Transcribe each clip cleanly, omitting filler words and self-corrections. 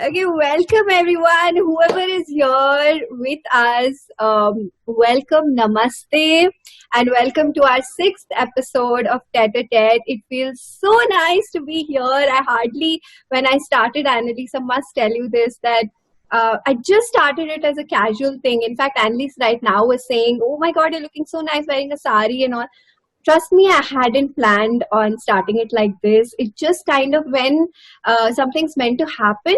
Okay, welcome everyone, whoever is here with us. Welcome, namaste, and welcome to our 6th episode of Tête-à-tête. It feels so nice to be here. When I started Annelise, I must tell you this, that I just started it as a casual thing. In fact, Annelise right now was saying, oh my God, you're looking so nice wearing a sari and all. Trust me, I hadn't planned on starting it like this. It just kind of when something's meant to happen,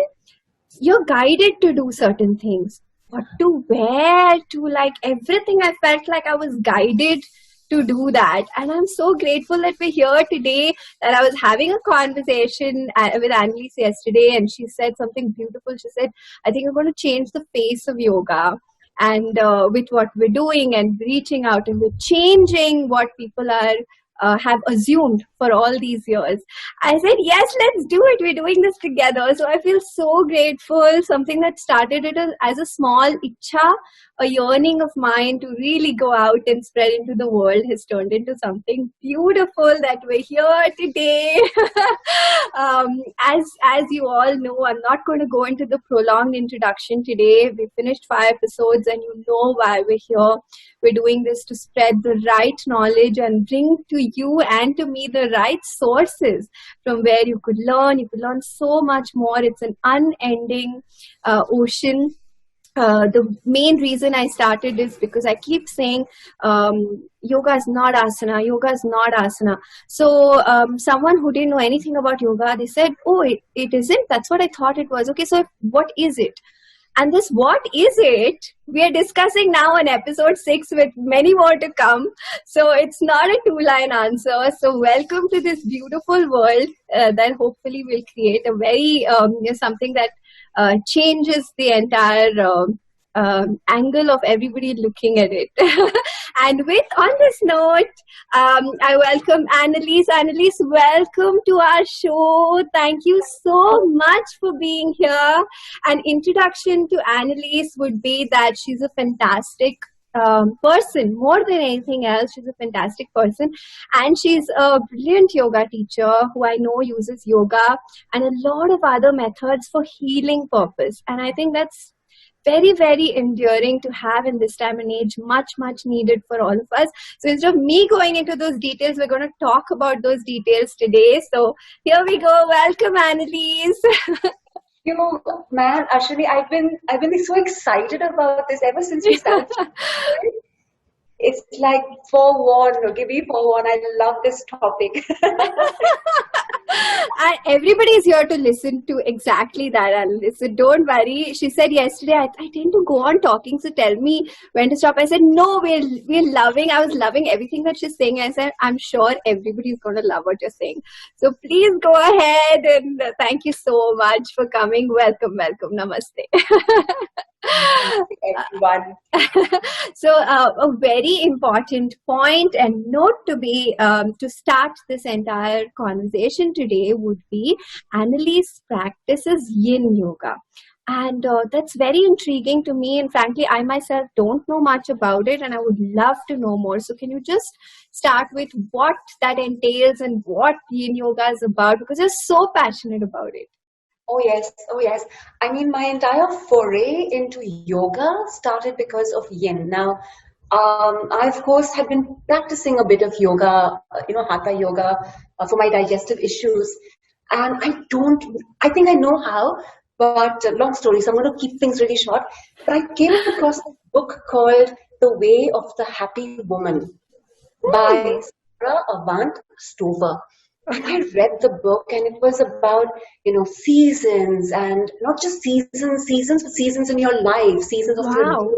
you're guided to do certain things. What to wear, to like everything, I felt like I was guided to do that. And I'm so grateful that we're here today, that I was having a conversation with Annelise yesterday and she said something beautiful. She said, I think we're going to change the face of yoga. And with what we're doing and reaching out, and we're changing what people have assumed for all these years. I said, yes, let's do it. We're doing this together. So I feel so grateful. Something that started it as a small ichha, a yearning of mine to really go out and spread into the world, has turned into something beautiful that we're here today. As you all know, I'm not going to go into the prolonged introduction today. We finished 5 episodes and you know why we're here. We're doing this to spread the right knowledge and bring to you and to me the right sources from where you could learn. You could learn so much more. It's an unending ocean. The main reason I started is because I keep saying yoga is not asana, yoga is not asana. So someone who didn't know anything about yoga, they said, oh, it isn't? That's what I thought it was. Okay, so what is it? And this what is it, we are discussing now on episode 6 with many more to come. So it's not a 2-line answer. So welcome to this beautiful world that hopefully will create a very, something that changes the entire angle of everybody looking at it. And on this note, I welcome Annelise. Annelise, welcome to our show. Thank you so much for being here. An introduction to Annelise would be that she's a fantastic person. More than anything else, she's a fantastic person. And she's a brilliant yoga teacher who I know uses yoga and a lot of other methods for healing purpose. And I think that's very, very endearing to have in this time and age, much, much needed for all of us. So instead of me going into those details, we're going to talk about those details today. So here we go. Welcome, Annelise. You know, man, Ashwini, I've been so excited about this ever since we started. It's like forewarned, okay, be forewarned. I love this topic. And everybody is here to listen to exactly that, Annelise. So don't worry. She said yesterday, I tend to go on talking, so tell me when to stop. I said, no, we're loving. I was loving everything that she's saying. I said, I'm sure everybody's going to love what you're saying. So please go ahead and thank you so much for coming. Welcome. Namaste. Everyone. So a very important point and note to start this entire conversation today would be Annelise practices Yin Yoga. And that's very intriguing to me. And frankly, I myself don't know much about it and I would love to know more. So can you just start with what that entails and what Yin Yoga is about? Because you're so passionate about it. Oh yes. I mean, my entire foray into yoga started because of Yin. Now, I of course had been practicing a bit of yoga, Hatha yoga for my digestive issues. And I think I know how, but long story, so I'm going to keep things really short. But I came across a book called The Way of the Happy Woman by Sarah Avant Stover. And I read the book and it was about, seasons and not just seasons, but seasons in your life, seasons of your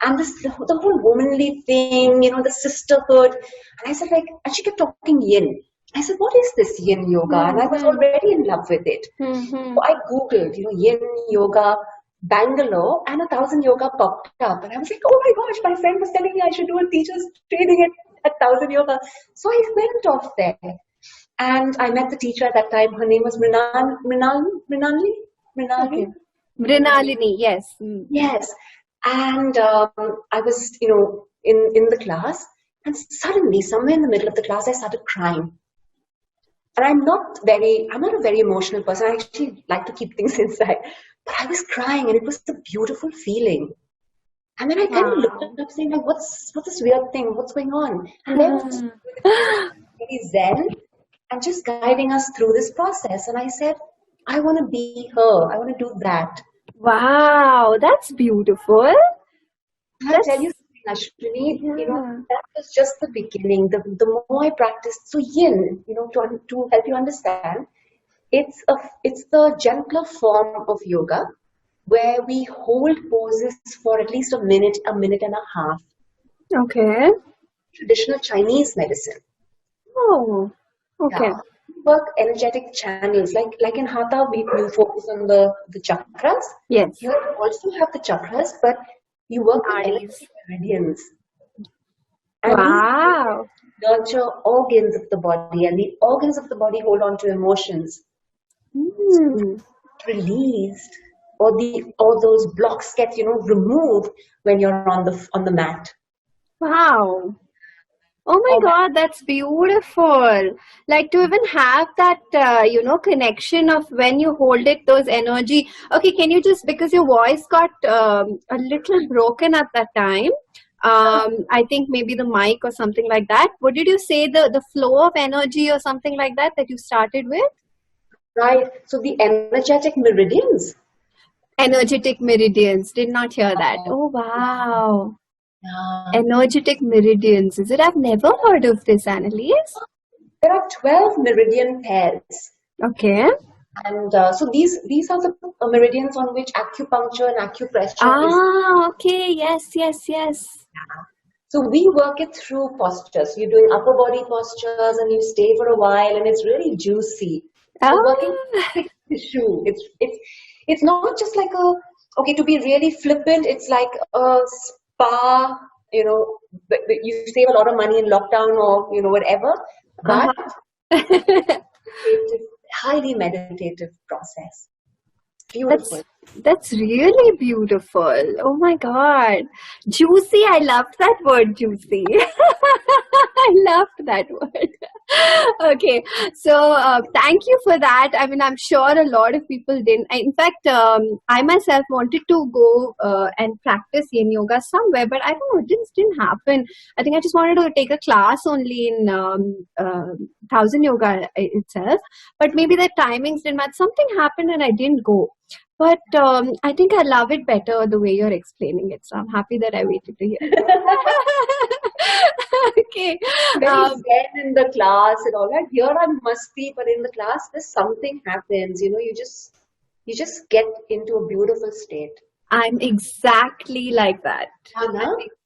and the whole womanly thing, the sisterhood. And I said and she kept talking Yin. I said, what is this Yin Yoga? And I was already in love with it. So I Googled, Yin Yoga Bangalore and 1,000 Yoga popped up. And I was like, oh my gosh, my friend was telling me I should do a teacher's training at 1,000 Yoga. So I went off there. And I met the teacher at that time. Her name was Mrinalini. Mrinalini, yes. Yes. And I was, in the class. And suddenly, somewhere in the middle of the class, I started crying. And I'm not a very emotional person. I actually like to keep things inside. But I was crying, and it was a beautiful feeling. And then I kind of looked up saying, like, what's this weird thing? What's going on? And then really zen and just guiding us through this process. And I said, I want to be her. I want to do that. Wow, that's beautiful. I'll tell you something, Ashwini, that was just the beginning. The more I practiced, so yin, to help you understand, it's the gentler form of yoga where we hold poses for at least a minute and a half. Okay. Traditional Chinese medicine. Oh, okay. Yeah. We work energetic channels. Like in Hatha, we focus on the chakras. Yes. Here you also have the chakras, but you work on energetic meridians. And wow. these nurture organs of the body, and the organs of the body hold on to emotions. Released, or those blocks get removed when you're on the mat. Wow. Oh my God, that's beautiful. Like to even have that, connection of when you hold it, those energy. Okay, can you just, because your voice got a little broken at that time. I think maybe the mic or something like that. What did you say? The flow of energy or something like that you started with? Right. So the energetic meridians. Energetic meridians. Did not hear that. Oh, wow. Energetic meridians. Is it? I've never heard of this, Annelise. There are 12 meridian pairs. Okay. And so these are the meridians on which acupuncture and acupressure is. Okay. Yes. So we work it through postures. You're doing upper body postures and you stay for a while and it's really juicy. So working tissue. It's not just like to be really flippant, it's like a spa, you save a lot of money in lockdown or, whatever, but it's highly meditative process. Beautiful. That's really beautiful. Oh my God. Juicy. I loved that word, juicy. I loved that word. Okay. So thank you for that. I mean, I'm sure a lot of people didn't. In fact, I myself wanted to go and practice Yin Yoga somewhere, but I don't know, it didn't happen. I think I just wanted to take a class only in Thousand Yoga itself, but maybe the timings didn't match. Something happened and I didn't go. But I think I love it better the way you're explaining it. So I'm happy that I waited to hear it. Okay. Very zen in the class and all that. Here I must be, but in the class, there's something happens. You just get into a beautiful state. I'm exactly like that.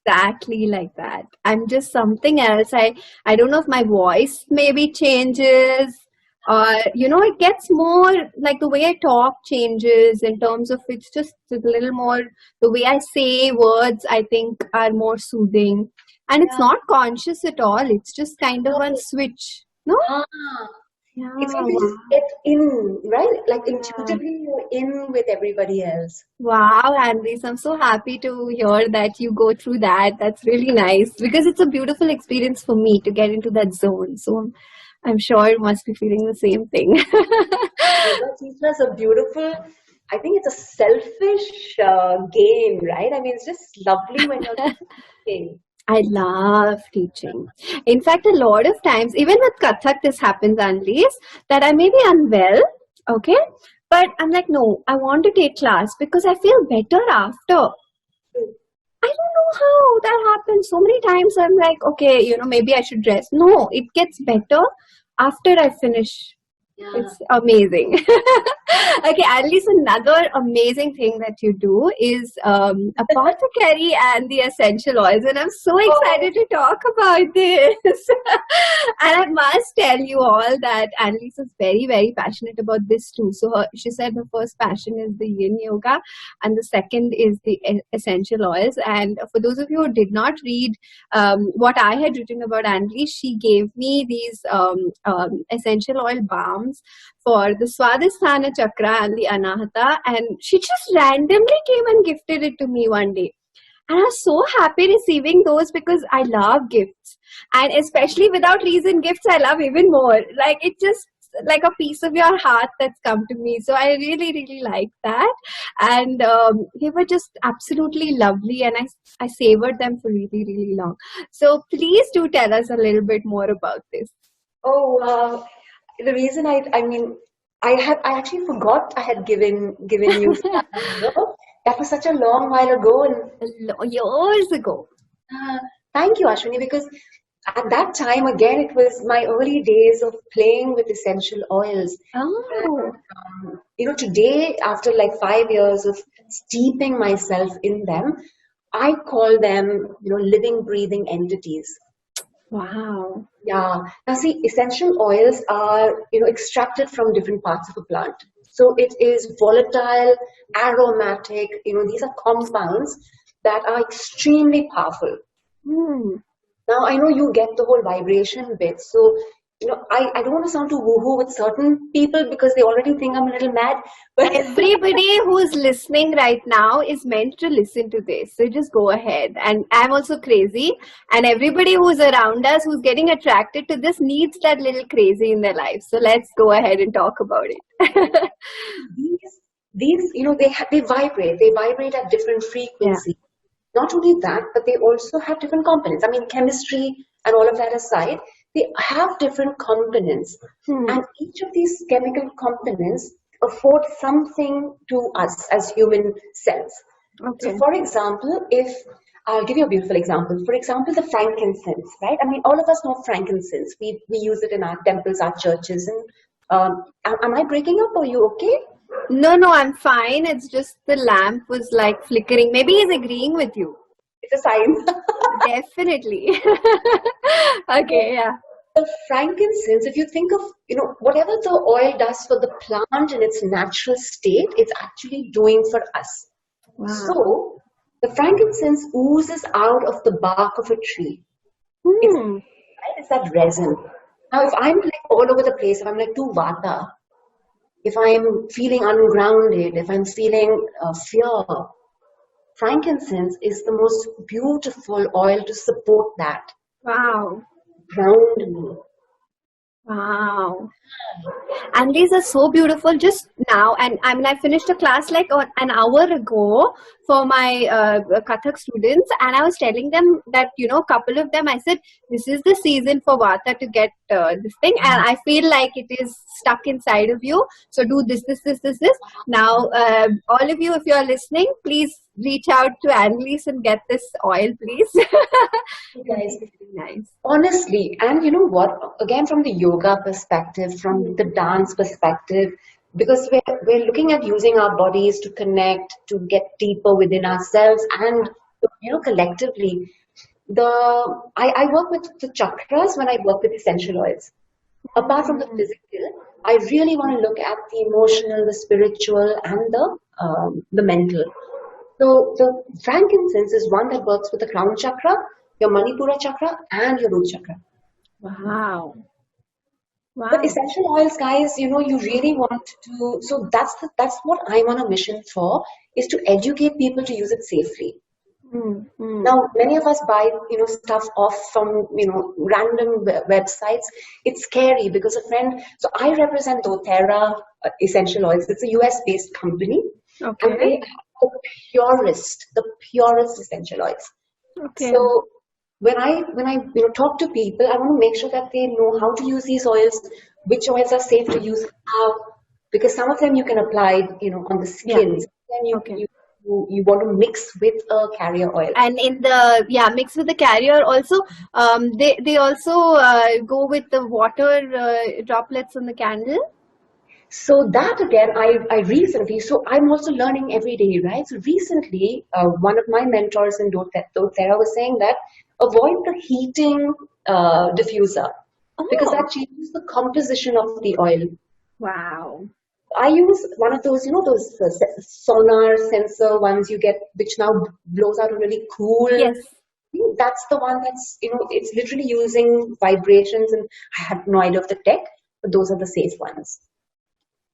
Exactly like that. I'm just something else. I don't know if my voice maybe changes. It gets more like the way I talk changes in terms of it's just a little more, the way I say words, I think are more soothing. And it's not conscious at all. It's just kind of one switch. No? Yeah. It's like you just get in, right? Like intuitively you're in with everybody else. Wow, Annelise, I'm so happy to hear that you go through that. That's really nice because it's a beautiful experience for me to get into that zone. So I'm sure you must be feeling the same thing. Yoga is a beautiful, I think it's a selfish game, right? I mean, it's just lovely when you're teaching. I love teaching. In fact, a lot of times, even with Kathak, this happens, Annelise, that I may be unwell, okay? But I'm like, no, I want to take class because I feel better after. I don't know how that happens. So many times I'm like, okay, maybe I should rest. No, it gets better after I finish. Yeah. It's amazing. Okay, at least another amazing thing that you do is apothecary and the essential oils, and I'm so excited to talk about this. And I must tell you all that Annelise is very, very passionate about this too. So she said her first passion is the Yin Yoga, and the second is the essential oils. And for those of you who did not read what I had written about Annelise, she gave me these essential oil balms for the Swadhisthana Chakra and the Anahata, and she just randomly came and gifted it to me one day. And I was so happy receiving those because I love gifts, and especially without reason gifts I love even more. Like, it just like a piece of your heart that's come to me. So I really, really like that. And they were just absolutely lovely, and I savored them for really, really long. So please do tell us a little bit more about this. Oh, the reason I actually forgot I had given you that number. That was such a long while ago, and Years ago. thank you, Ashwini, because at that time, again, it was my early days of playing with essential oils. Oh. Today, after like 5 years of steeping myself in them, I call them, living, breathing entities. Wow. Yeah. Now, see, essential oils are, extracted from different parts of a plant. So it is volatile, aromatic, these are compounds that are extremely powerful. Now, I know you get the whole vibration bit. So, I don't want to sound too woohoo with certain people because they already think I'm a little mad. But everybody who's listening right now is meant to listen to this. So just go ahead. And I'm also crazy. And everybody who's around us, who's getting attracted to this, needs that little crazy in their life. So let's go ahead and talk about it. these, they vibrate. They vibrate at different frequencies. Yeah. Not only that, but they also have different components. I mean, chemistry and all of that aside, they have different components. And each of these chemical components afford something to us as human cells. Okay. So, for example, I'll give you a beautiful example. For example, the frankincense, right? I mean, all of us know frankincense. We use it in our temples, our churches. And am I breaking up? Are you okay? No, I'm fine. It's just the lamp was like flickering. Maybe he's agreeing with you. It's a sign. Definitely. Okay, yeah. The frankincense, if you think of, whatever the oil does for the plant in its natural state, it's actually doing for us. Wow. So, the frankincense oozes out of the bark of a tree. It's that resin. Now, if I'm like all over the place, if I'm like too vata, if I'm feeling ungrounded, if I'm feeling fear, frankincense is the most beautiful oil to support that. Wow. Ground me. Wow. And these are so beautiful just now. And I mean, I finished a class like an hour ago for my Kathak students. And I was telling them that, a couple of them, I said, this is the season for Vata to get this thing. And I feel like it is stuck inside of you. So do this. Now, all of you, if you're listening, please reach out to Annelise and get this oil, please. Guys, nice. Honestly, and you know what? Again, from the yoga perspective, from the dance perspective, because we're looking at using our bodies to connect, to get deeper within ourselves, and collectively. I work with the chakras when I work with essential oils. Apart from the physical, I really want to look at the emotional, the spiritual, and the mental. So the frankincense is one that works with the crown chakra, your Manipura chakra, and your root chakra. Wow. But essential oils, guys, you really want to. So that's what I'm on a mission for, is to educate people to use it safely. Now, many of us buy, stuff off from, random websites. It's scary because a friend. So I represent doTERRA Essential Oils. It's a US-based company. Okay. And they have the purest essential oils. Okay. So when I talk to people, I want to make sure that they know how to use these oils, which oils are safe to use, how, because some of them you can apply, on the skin. Yeah. Then you want to mix with a carrier oil. And mix with the carrier also. They also go with the water droplets on the candle. So that again, I recently, so I'm also learning every day, right? So recently, one of my mentors in doTERRA was saying that avoid the heating diffuser because that changes the composition of the oil. Wow. I use one of those, those sonar sensor ones you get, which now blows out a really cool. Yes. That's the one that's, it's literally using vibrations, and I have no idea of the tech, but those are the safe ones.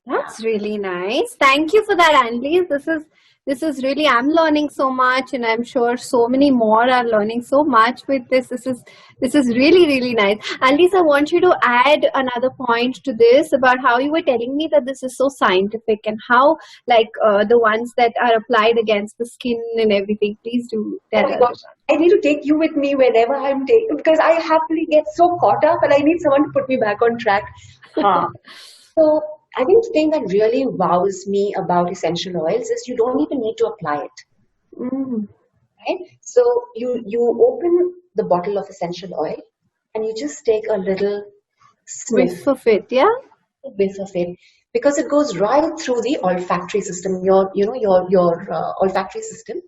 That's really nice. Thank you for that, Annelise. This is This is really, I'm learning so much, and I'm sure so many more are learning so much with this. This is really, really nice. Annelise, I want you to add another point to this about how you were telling me that this is so scientific, and how, like, the ones that are applied against the skin and everything. Please do Oh tell my gosh, us. I need to take you with me whenever I'm taking, because I happily get so caught up and I need someone to put me back on track. Huh. So I think the thing that really wows me about essential oils is you don't even need to apply it. Mm. Right? So you open the bottle of essential oil and you just take a little sniff, Whiff of it, yeah? a whiff of it, because it goes right through the olfactory system, your olfactory system,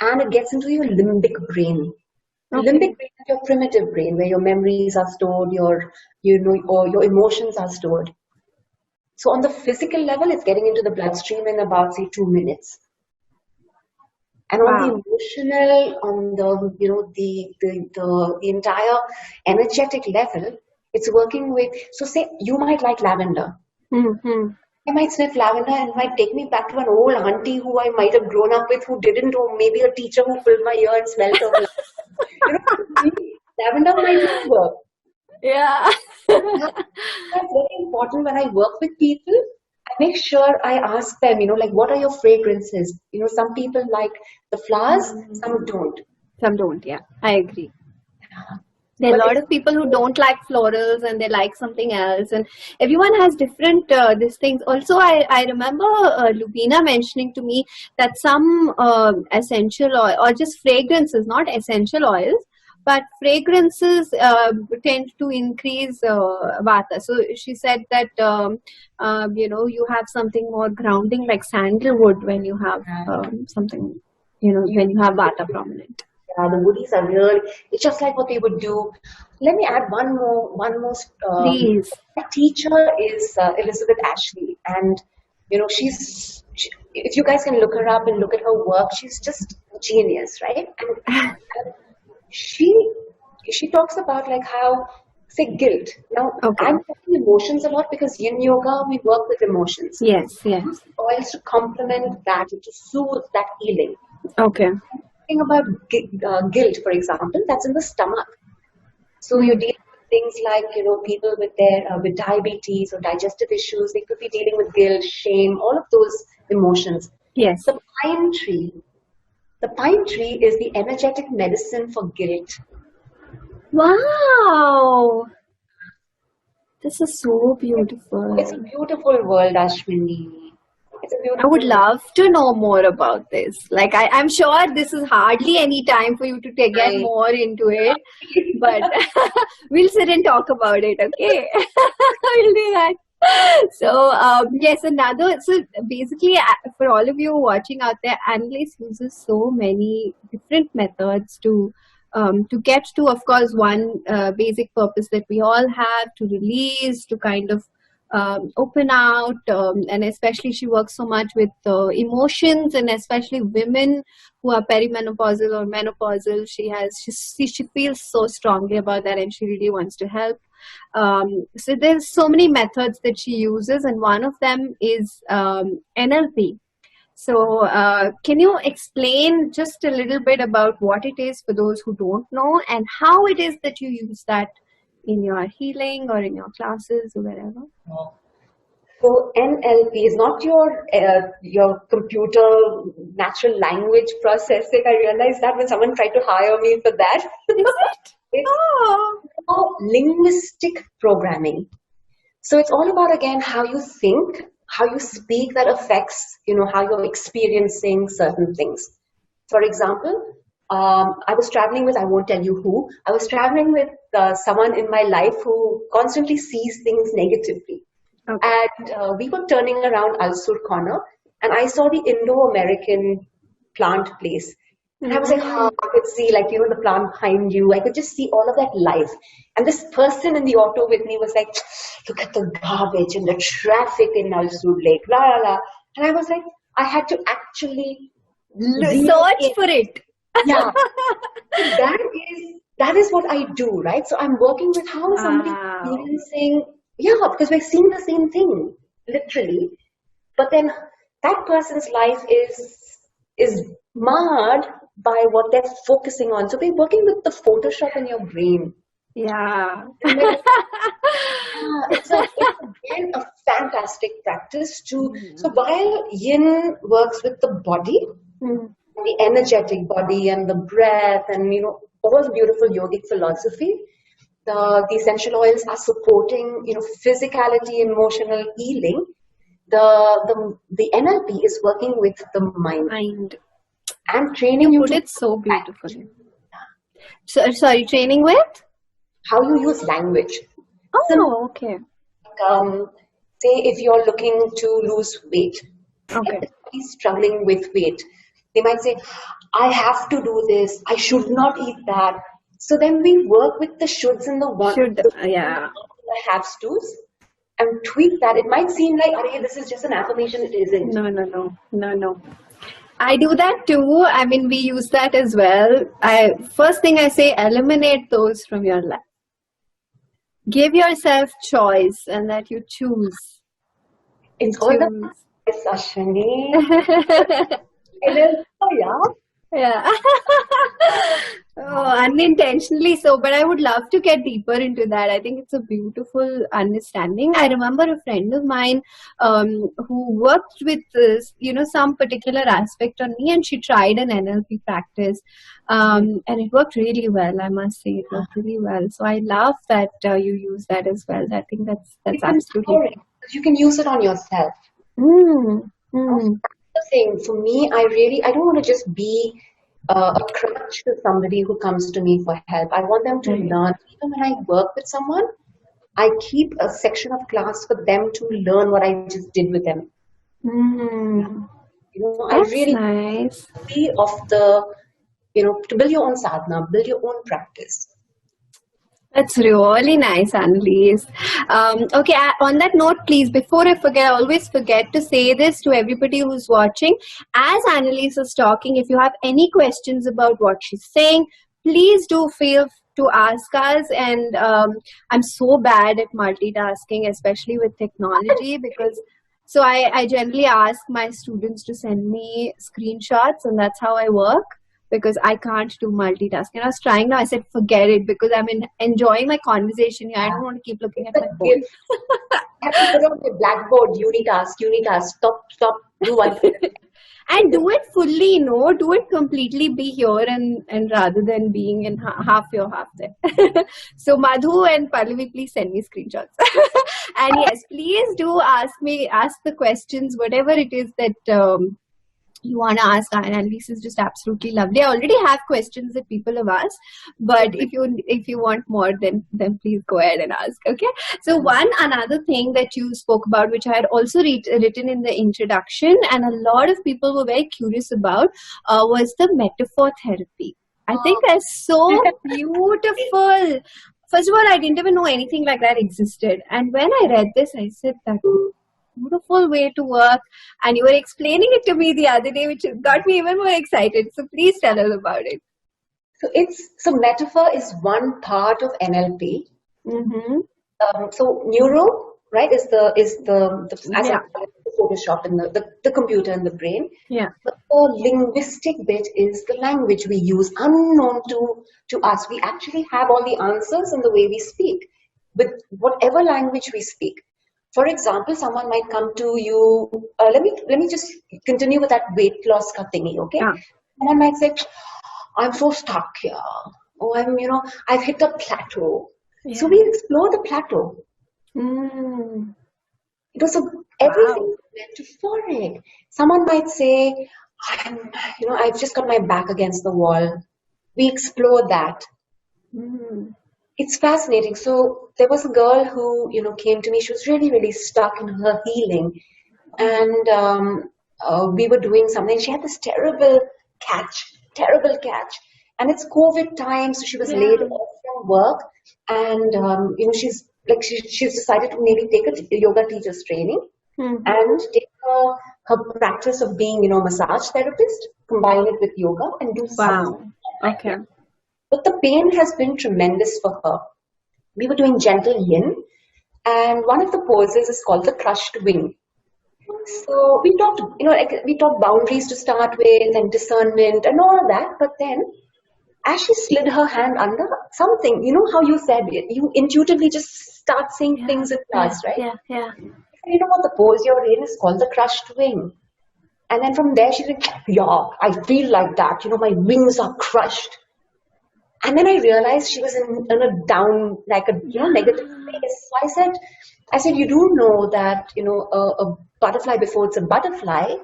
and it gets into your limbic brain. The Okay. limbic brain is your primitive brain, where your memories are stored, or your emotions are stored. So on the physical level, it's getting into the bloodstream in about, say, 2 minutes. And on the Wow. emotional, on the entire energetic level, it's working with. So say you might like lavender. Mm-hmm. I might sniff lavender and it might take me back to an old auntie who I might have grown up with who didn't, or maybe a teacher who pulled my ear and smelled of lavender. For me, lavender might not work. Yeah. That's very important when I work with people. I make sure I ask them, like, what are your fragrances? Some people like the flowers, some don't. Some don't, yeah. I agree. There are But a lot it's of people who don't like florals and they like something else, and everyone has different these things. Also, I remember Lubina mentioning to me that some essential oil or just fragrances, not essential oils, but fragrances tend to increase vata. So she said that you have something more grounding like sandalwood when you have something, when you have vata prominent. yeah, the woodies are really, it's just like what they would do. Let me add one more. Please. My teacher is Elizabeth Ashley, and if you guys can look her up and look at her work, she's just a genius, right? And she she talks about like how, say, guilt. Now Okay. I'm talking emotions a lot because Yin Yoga, we work with emotions. Yes, yes. Oils to complement that, to soothe that healing. Okay. Think about guilt, for example, that's in the stomach. So you're dealing with things like, people with diabetes or digestive issues. They could be dealing with guilt, shame, all of those emotions. Yes. The pine tree. The pine tree is the energetic medicine for guilt. Wow. This is so beautiful. It's a beautiful world, Ashwini. It's a I beautiful would world. love to know more about this. Like, I'm sure this is hardly any time for you to get more into it, but we'll sit and talk about it, okay? We'll do that. So, yes, so basically, for all of you watching out there, Annelise uses so many different methods to get to, of course, one basic purpose that we all have, to release, to kind of open out, and especially she works so much with emotions, and especially women who are perimenopausal or menopausal. She feels so strongly about that, and she really wants to help. So there's so many methods that she uses, and one of them is NLP. So can you explain just a little bit about what it is for those who don't know, and how it is that you use that in your healing or in your classes or wherever? So NLP is not your computer natural language processing. I realized that when someone tried to hire me for that. Is it? It's Oh. linguistic programming. So it's all about, again, how you think, how you speak that affects, how you're experiencing certain things. For example, I was traveling with, I won't tell you who, I was traveling with someone in my life who constantly sees things negatively. Okay. And we were turning around Al-Sur corner, and I saw the Indo-American plant place. And I was like, I could see, like, the plant behind you. I could just see all of that life. And this person in the auto with me was like, look at the garbage and the traffic in Al-Sur Lake, la la la. And I was like, I had to actually search for it. Yeah. That is what I do, right? So I'm working with how somebody experiencing, because we're seeing the same thing, literally. But then that person's life is is marred by what they're focusing on. So we're working with the Photoshop in your brain. Yeah. It's again a fantastic practice too. So while Yin works with the body, the energetic body and the breath and all the beautiful yogic philosophy, the essential oils are supporting physicality, emotional healing. The NLP is working with the mind. And training you put it so beautifully. So, sorry, training with? How you use language. Oh, okay. Say if you're looking to lose weight, okay, and struggling with weight, they might say, I have to do this, I should not eat that. So then we work with the shoulds and the wants, the haves tos, and tweak that. It might seem like, okay, this is just an affirmation. It isn't. No. I do that too. I mean, we use that as well. First thing I say, eliminate those from your life. Give yourself choice and that you choose. It's all the Ashwini. Yeah. Unintentionally so, but I would love to get deeper into that. I think it's a beautiful understanding. I remember a friend of mine who worked with some particular aspect on me, and she tried an NLP practice, and it worked really well. I must say, it worked really well. So I love that you use that as well. I think that's absolutely. You can use it on yourself. Thing for me, I don't want to just be a crutch to somebody who comes to me for help. I want them to learn. Even when I work with someone, I keep a section of class for them to learn what I just did with them. That's nice. To build your own sadhana, build your own practice. That's really nice, Annelise. Okay, on that note, please, before I forget, I always forget to say this to everybody who's watching. As Annelise is talking, if you have any questions about what she's saying, please do feel to ask us. And I'm so bad at multitasking, especially with technology, because so I generally ask my students to send me screenshots, and that's how I work. Because I can't do multitasking. I was trying now. I said, forget it, because I'm enjoying my conversation here. I don't want to keep looking at my phone. Have to put on the blackboard, unitask, stop, do one thing. And do it fully, do it completely, be here and rather than being in half here, half there. So Madhu and Pallavi, please send me screenshots. And yes, please do ask the questions, whatever it is that you want to ask. Annelise is just absolutely lovely. I already have questions that people have asked, but if you want more, then please go ahead and ask. Okay. So another thing that you spoke about, which I had also written in the introduction, and a lot of people were very curious about, was the metaphor therapy. I think that's so beautiful. First of all, I didn't even know anything like that existed, and when I read this, I said that. Beautiful way to work, and you were explaining it to me the other day, which got me even more excited. So please tell us about it. So metaphor is one part of NLP. So neuro, right, is the Photoshop in the computer and the brain. Yeah. But the linguistic bit is the language we use, unknown to us. We actually have all the answers in the way we speak, with whatever language we speak. For example, someone might come to you. Let me just continue with that weight loss thingy, okay? Yeah. Someone might say, "I'm so stuck here. Oh, I've hit a plateau." Yeah. So we explore the plateau. So everything is metaphoric. Someone might say, I've just got my back against the wall. We explore that. It's fascinating. So there was a girl who, came to me. She was really, really stuck in her healing. And we were doing something. She had this terrible catch. And it's COVID time, so she was laid off from work. And, she's decided to maybe take a yoga teacher's training and take her practice of being, massage therapist, combine it with yoga and do something. Okay. But the pain has been tremendous for her. We were doing gentle yin, and one of the poses is called the crushed wing. So we talked, like we talked boundaries to start with and discernment and all that. But then as she slid her hand under something, you know how you said it, you intuitively just start saying things in class, right? Yeah. You know what the pose you're in is called the crushed wing. And then from there she's like, yeah, I feel like that. My wings are crushed. And then I realized she was in a down, like a negative space. So I said, you do know that a butterfly before it's a butterfly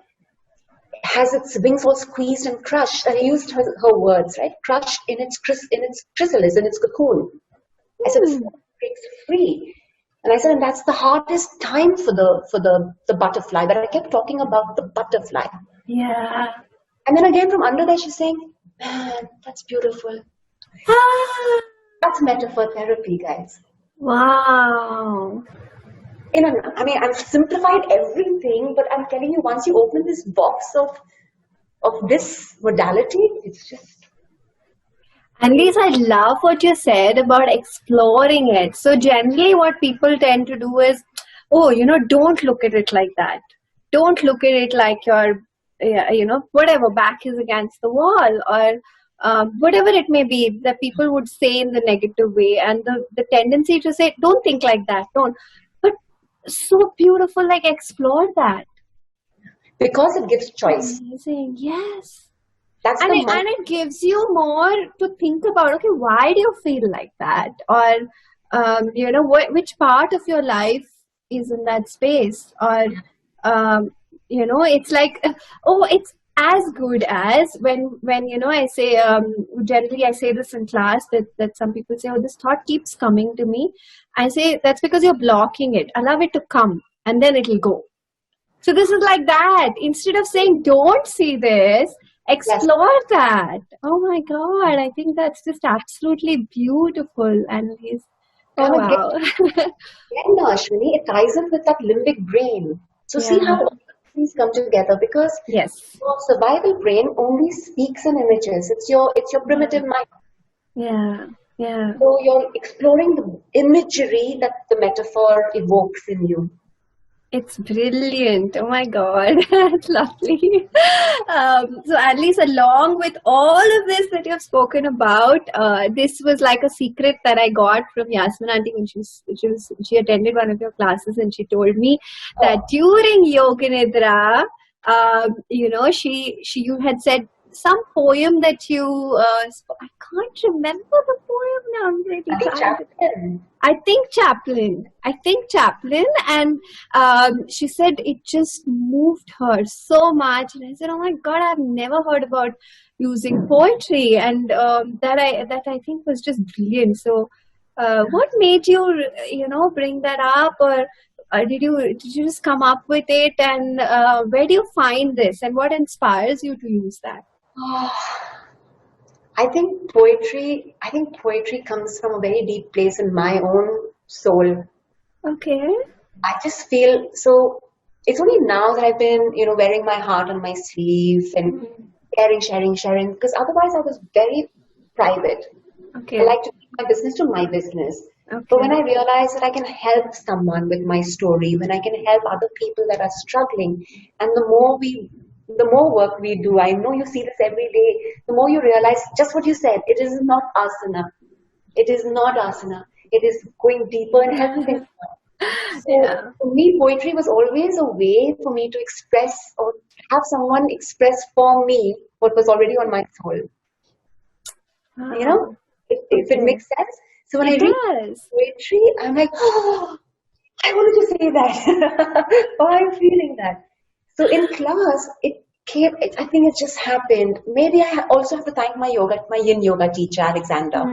has its wings all squeezed and crushed. And I used her words, right? Crushed in its chrysalis, in its cocoon. I said, before it breaks free. And I said, and that's the hardest time for the butterfly. But I kept talking about the butterfly. Yeah. And then again from under there, she's saying, man, that's beautiful. That's metaphor therapy, guys. Wow. I've simplified everything, but I'm telling you, once you open this box of this modality, it's just... Annelise, I love what you said about exploring it. So generally what people tend to do is, don't look at it like that. Don't look at it like your, whatever, back is against the wall, or whatever it may be that people would say in the negative way. And the tendency to say, don't think like that, don't. But so beautiful, like explore that. Because it gives choice. Amazing, yes. And it gives you more to think about. Okay, why do you feel like that? Or, which part of your life is in that space? Or, it's like, it's as good as when I say, generally I say this in class that some people say, this thought keeps coming to me. I say, that's because you're blocking it. Allow it to come and then it'll go. So this is like that. Instead of saying, don't see this, explore that. Oh my God, I think that's just absolutely beautiful, Annelise. Oh, wow. Again, Ashwini, it ties up with that limbic brain. So see how all things come together, because your survival brain only speaks in images. It's your primitive mind. Yeah. So you're exploring the imagery that the metaphor evokes in you. It's brilliant. Oh my God. It's lovely. So Annelise, along with all of this that you've spoken about, this was like a secret that I got from Yasmin auntie when she attended one of your classes, and she told me that during Yoga Nidra, you had said some poem that you I can't remember the poem now. I'm really I think Chaplin, and she said it just moved her so much, and I said, oh my God, I've never heard about using poetry, and that I think was just brilliant. So what made you bring that up, or did you just come up with it, and where do you find this, and what inspires you to use that? I think poetry comes from a very deep place in my own soul. Okay. I just feel so. It's only now that I've been, wearing my heart on my sleeve and sharing, because otherwise I was very private. Okay. I like to keep my business to my business. Okay. But when I realized that I can help someone with my story, when I can help other people that are struggling, and the more work we do, I know you see this every day, the more you realize just what you said, it is not asana. It is not asana. It is going deeper and helping. So for me, poetry was always a way for me to express, or have someone express for me what was already on my soul. If it makes sense. So when I read poetry, I'm like, oh, I wanted to say that. Oh, I'm feeling that. So in class, it came, I think it just happened. Maybe I also have to thank my Yin Yoga teacher, Alexander.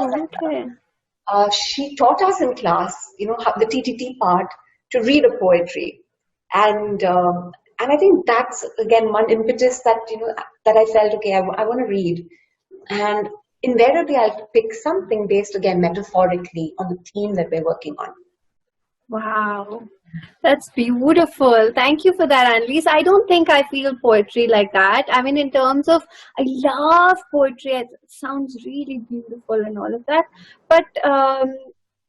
Okay. She taught us in class, the TTT part, to read a poetry. And I think that's, again, one impetus that, that I felt, okay, I want to read. And invariably, I'll pick something based, again, metaphorically on the theme that we're working on. Wow. That's beautiful. Thank you for that, Annelise. I don't think I feel poetry like that. I mean, in terms of, I love poetry. It sounds really beautiful and all of that. But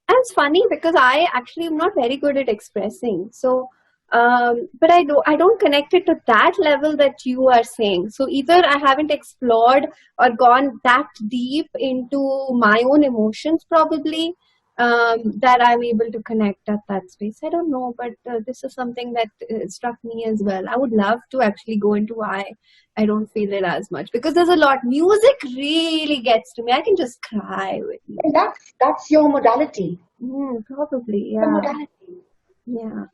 it's funny because I actually am not very good at expressing. So But I don't connect it to that level that you are saying. So either I haven't explored or gone that deep into my own emotions, probably, that I'm able to connect at that space. I don't know, but this is something that struck me as well. I would love to actually go into why I don't feel it as much, because there's a lot. Music really gets to me. I can just cry with you. And that's your modality. Probably, The yeah. modality. Yeah.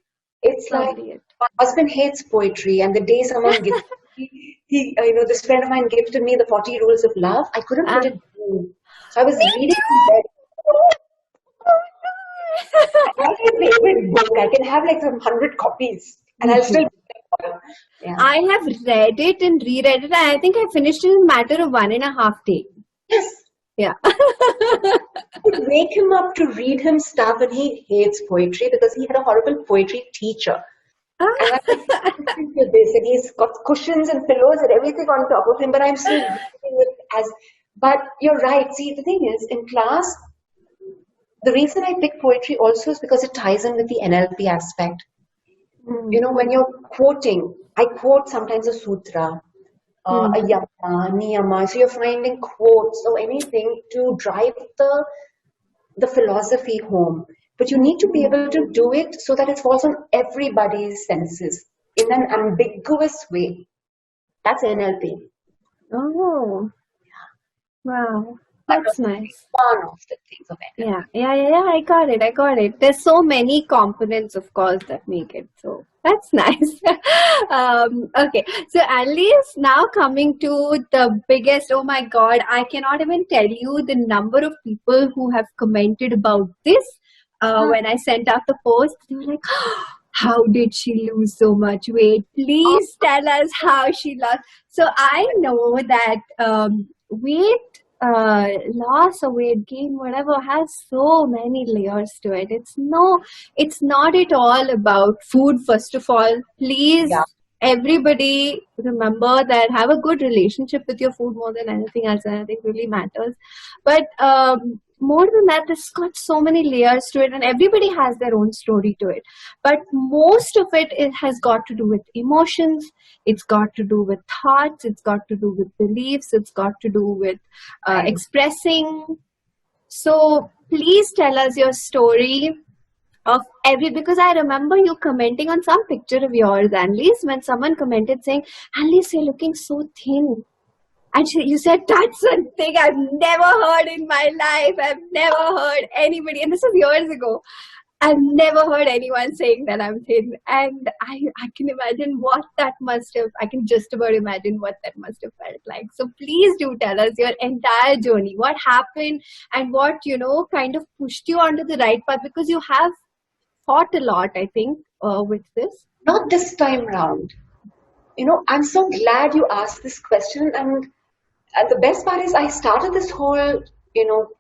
It's like my husband hates poetry, and the day someone gifted me, this friend of mine gifted me the 40 Rules of Love. I couldn't put it down. So I was reading in bed. That's my favorite book. I can have like some 100 copies, and I'll still. Yeah. I have read it and reread it, and I think I finished it in a matter of 1.5 days. Yes. Yeah. I would wake him up to read him stuff, and he hates poetry because he had a horrible poetry teacher. And I'm like, listen to this, and he's got cushions and pillows and everything on top of him, but I'm still reading it but you're right. See, the thing is, in class, the reason I pick poetry also is because it ties in with the NLP aspect. When you're quoting, I quote sometimes a sutra, a yama, niyama. So you're finding quotes or anything to drive the philosophy home. But you need to be able to do it so that it falls on everybody's senses in an ambiguous way. That's NLP. Oh, wow. That's nice. One of the things of NLP. Yeah. I got it. There's so many components, of course, that make it. So that's nice. Okay. So Annelise, now coming to the biggest, oh my God, I cannot even tell you the number of people who have commented about this. When I sent out the post, they were like, how did she lose so much weight? Please tell us how she lost. So I know that weight loss or weight gain, whatever, has so many layers to it. It's not at all about food. First of all, please, everybody remember that have a good relationship with your food more than anything else. And I think really matters. But more than that, it's got so many layers to it, and everybody has their own story to it. But most of it has got to do with emotions. It's got to do with thoughts. It's got to do with beliefs. It's got to do with expressing. So please tell us your story of because I remember you commenting on some picture of yours, Annelise, when someone commented saying, Annelise, you're looking so thin. And you said, that's something I've never heard in my life. I've never heard anybody, and this was years ago. I've never heard anyone saying that I'm thin. And I can imagine what that must have, I can just about imagine what that must have felt like. So please do tell us your entire journey, what happened and what, kind of pushed you onto the right path, because you have fought a lot, I think, with this. Not this time round. I'm so glad you asked this question. And the best part is I started this whole,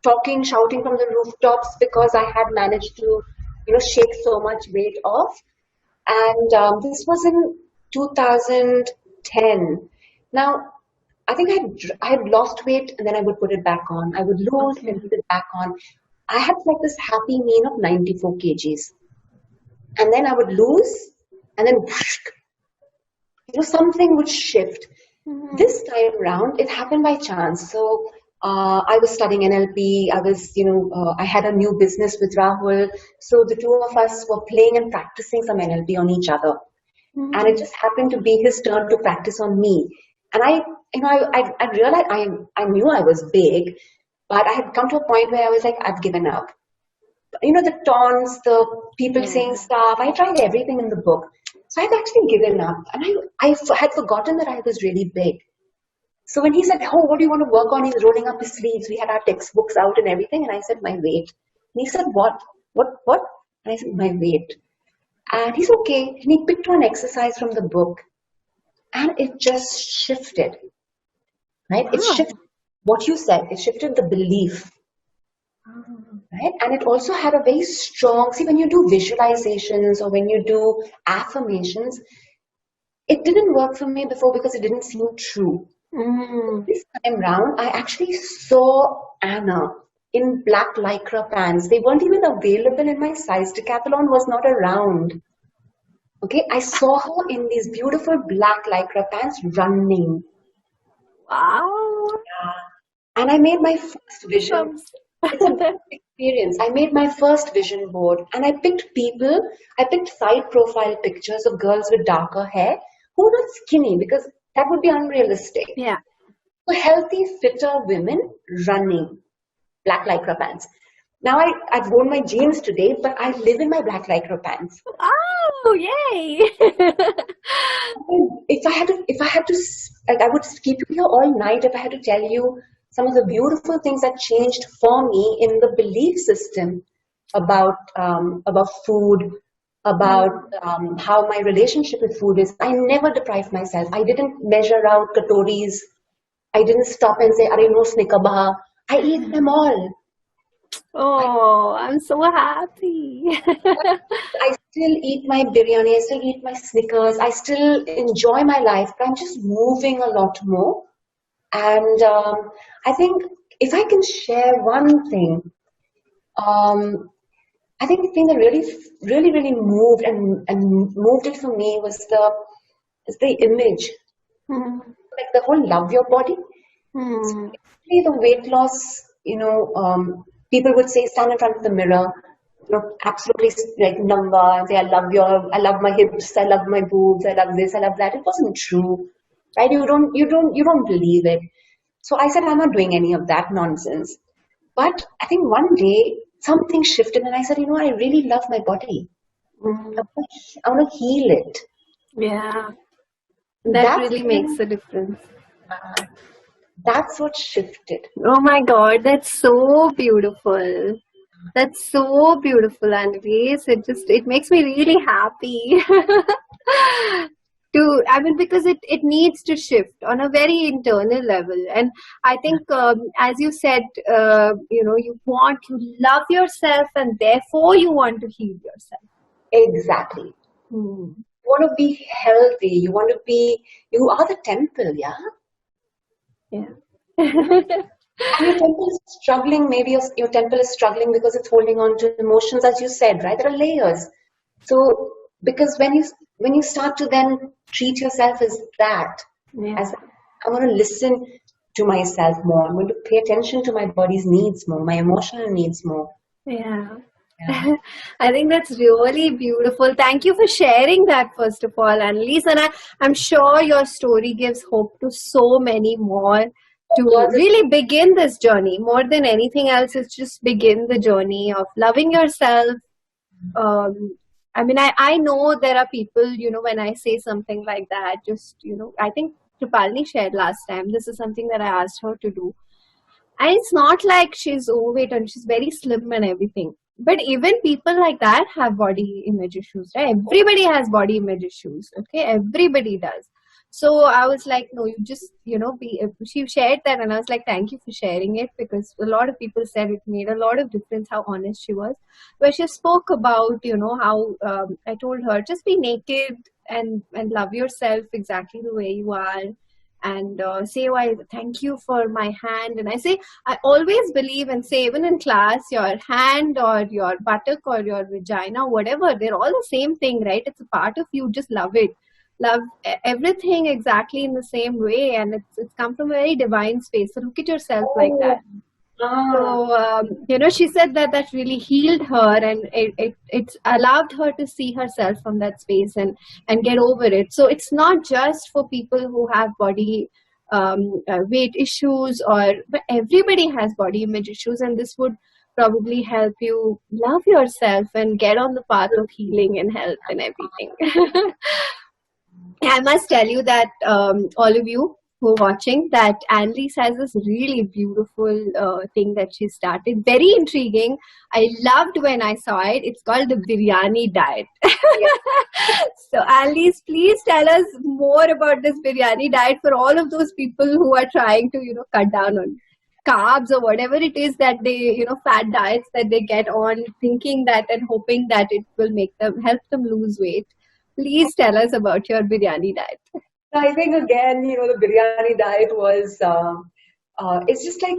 talking, shouting from the rooftops because I had managed to, shake so much weight off. And this was in 2010. Now, I think I had lost weight and then I would put it back on. I would lose and put it back on. I had like this happy mean of 94 kgs. And then I would lose and then something would shift. This time around, it happened by chance. So I was studying NLP. I was, I had a new business with Rahul. So the two of us were playing and practicing some NLP on each other. And it just happened to be his turn to practice on me. And I realized I knew I was big, but I had come to a point where I was like, I've given up. The taunts, the people saying stuff. I tried everything in the book. So I'd actually given up. And I had forgotten that I was really big. So when he said, oh, what do you want to work on? He's rolling up his sleeves. We had our textbooks out and everything. And I said, my weight. And he said, what? And I said, my weight. And he's okay. And he picked one exercise from the book. And it just shifted. Right? It shifted what you said. It shifted the belief. Right? And it also had a very strong, see, when you do visualizations or when you do affirmations, it didn't work for me before because it didn't seem true. This time round, I actually saw Anna in black lycra pants. They weren't even available in my size. Decathlon was not around. Okay, I saw her in these beautiful black lycra pants running. Wow. And I made my first vision. Goosebumps. It's a beautiful experience. I made my first vision board and I picked people, I picked side profile pictures of girls with darker hair who were not skinny because that would be unrealistic. Yeah. So healthy, fitter women running, black lycra pants. Now I've worn my jeans today, but I live in my black lycra pants. Oh, yay. If I had to, like, I would keep you here all night if I had to tell you some of the beautiful things that changed for me in the belief system about food, about how my relationship with food is. I never deprived myself. I didn't measure out katoris. I didn't stop and say, "Are no snikabha." I eat them all. Oh, I'm so happy. I still eat my biryani, I still eat my Snickers, I still enjoy my life, but I'm just moving a lot more. And I think if I can share one thing, um, I think the thing that really moved and moved it for me was the image, Hmm. like the whole love your body. Hmm. Especially the weight loss, people would say stand in front of the mirror, absolutely like number and say I love my hips, I love my boobs, I love this, I love that. It wasn't true, right? You don't believe it. So I said I'm not doing any of that nonsense. But I think one day something shifted and I said, I really love my body. Hmm. I want to heal it. Yeah, that That's really makes a difference. that's what shifted. Oh my God, that's so beautiful. That's so beautiful, Annalise. It makes me really happy. Because it needs to shift on a very internal level. And I think, as you said, you love yourself and therefore you want to heal yourself. Exactly. Hmm. You want to be healthy. You are the temple, yeah? Yeah. And your temple is struggling, maybe your temple is struggling because it's holding on to emotions, as you said, right? There are layers. So, because when you start to then treat yourself as that, Yeah. as I'm going to listen to myself more, I'm going to pay attention to my body's needs more, my emotional needs more. Yeah. Yeah. I think that's really beautiful. Thank you for sharing that, first of all, Annalise. And I'm sure your story gives hope to so many more to Yours is really begin this journey. More than anything else, is just begin the journey of loving yourself. Um, I know there are people, when I say something like that, I think Tripalini shared last time, this is something that I asked her to do. And it's not like she's overweight and she's very slim and everything. But even people like that have body image issues, right? Everybody has body image issues, okay? Everybody does. So I was like, no, you just, she shared that and I was like, thank you for sharing it, because a lot of people said it made a lot of difference how honest she was. Where she spoke about, how I told her, just be naked and love yourself exactly the way you are, and say, why, thank you for my hand. And I say, I always believe and say, even in class, your hand or your buttock or your vagina, whatever, they're all the same thing, right? It's a part of you. Just love it. Love everything exactly in the same way. And it's come from a very divine space. So look at yourself like oh, that. So, she said that really healed her, and it's allowed her to see herself from that space and get over it. So it's not just for people who have body weight issues, but everybody has body image issues, and this would probably help you love yourself and get on the path of healing and health and everything. I must tell you that all of you who are watching, that Annalise has this really beautiful thing that she started. Very intriguing. I loved when I saw it. It's called the biryani diet. So Annalise, please tell us more about this biryani diet for all of those people who are trying to, cut down on carbs or whatever it is that they, fat diets that they get on, thinking that and hoping that it will help them lose weight. Please tell us about your biryani diet. I think again, the biryani diet was, it's just like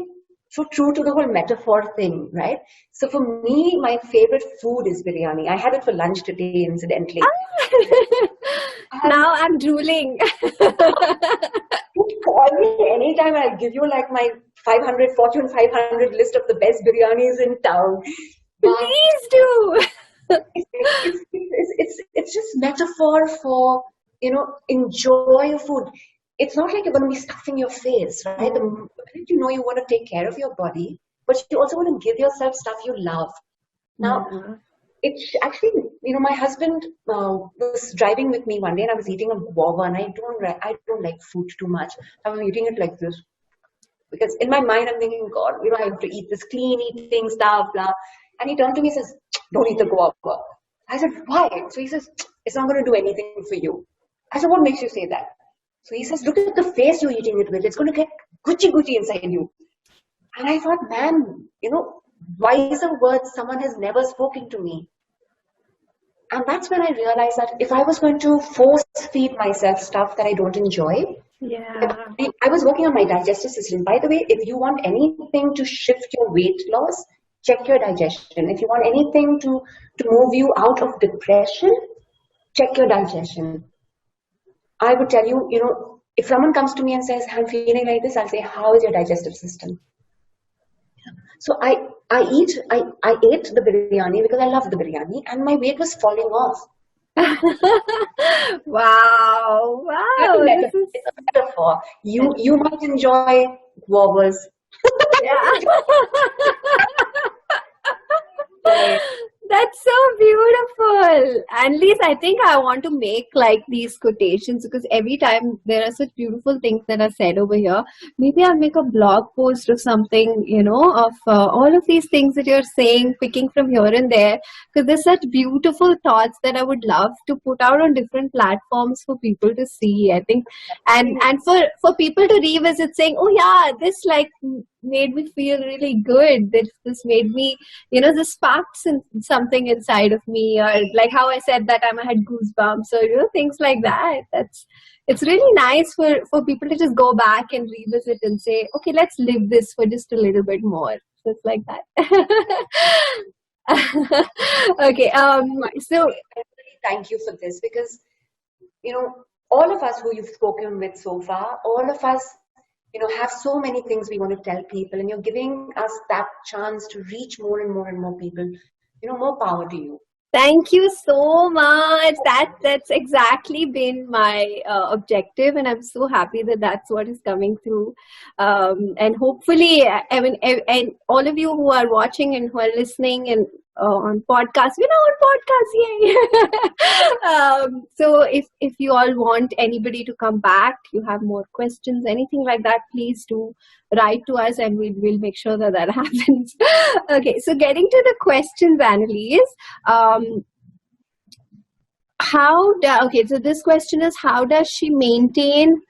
so true to the whole metaphor thing, right? So for me, my favorite food is biryani. I had it for lunch today, incidentally. Now I'm drooling. You call me anytime, I'll give you like my 500 Fortune 500 list of the best biryanis in town. But Please do. it's just metaphor for, enjoy your food. It's not like you're going to be stuffing your face, right? The minute you know you want to take care of your body, but you also want to give yourself stuff you love. Now, it's actually, my husband was driving with me one day and I was eating a guava, and I don't like fruit too much. I'm eating it like this. Because in my mind, I'm thinking, God, I have to eat this clean eating stuff, blah. And he turned to me and says, don't eat the guava. I said, why? So he says, it's not going to do anything for you. I said, what makes you say that? So he says, look at the face you're eating it with. It's going to get gucci inside you. And I thought, man, wiser words someone has never spoken to me. And that's when I realized that if I was going to force feed myself stuff that I don't enjoy, I was working on my digestive system. By the way, if you want anything to shift your weight loss, check your digestion. If you want anything to move you out of depression, check your digestion. I would tell you, if someone comes to me and says, I'm feeling like this, I'll say, how is your digestive system? So I ate the biryani because I love the biryani, and my weight was falling off. Wow. It's a metaphor. You might enjoy guavas. That's so beautiful. Annelise, I think I want to make like these quotations, because every time there are such beautiful things that are said over here. Maybe I'll make a blog post or something, of all of these things that you're saying, picking from here and there, because there's such beautiful thoughts that I would love to put out on different platforms for people to see, I think. And for people to revisit, saying, oh yeah, this like made me feel really good. This made me, this sparked something inside of me, or like how I said that time I had goosebumps, or things like that. It's really nice for people to just go back and revisit and say, okay, let's live this for just a little bit more. Just like that. Okay. So thank you for this, because all of us who you've spoken with so far, all of us have so many things we want to tell people, and you're giving us that chance to reach more and more and more people. More power to you. Thank you so much. That's exactly been my objective, and I'm so happy that that's what is coming through. And hopefully, and all of you who are watching and who are listening and on podcasts, we're now on podcasts, yay! So if you all want anybody to come back, you have more questions, anything like that, please do write to us, and we'll make sure that happens. Okay, so getting to the questions, Annelise. So this question is, how does she maintain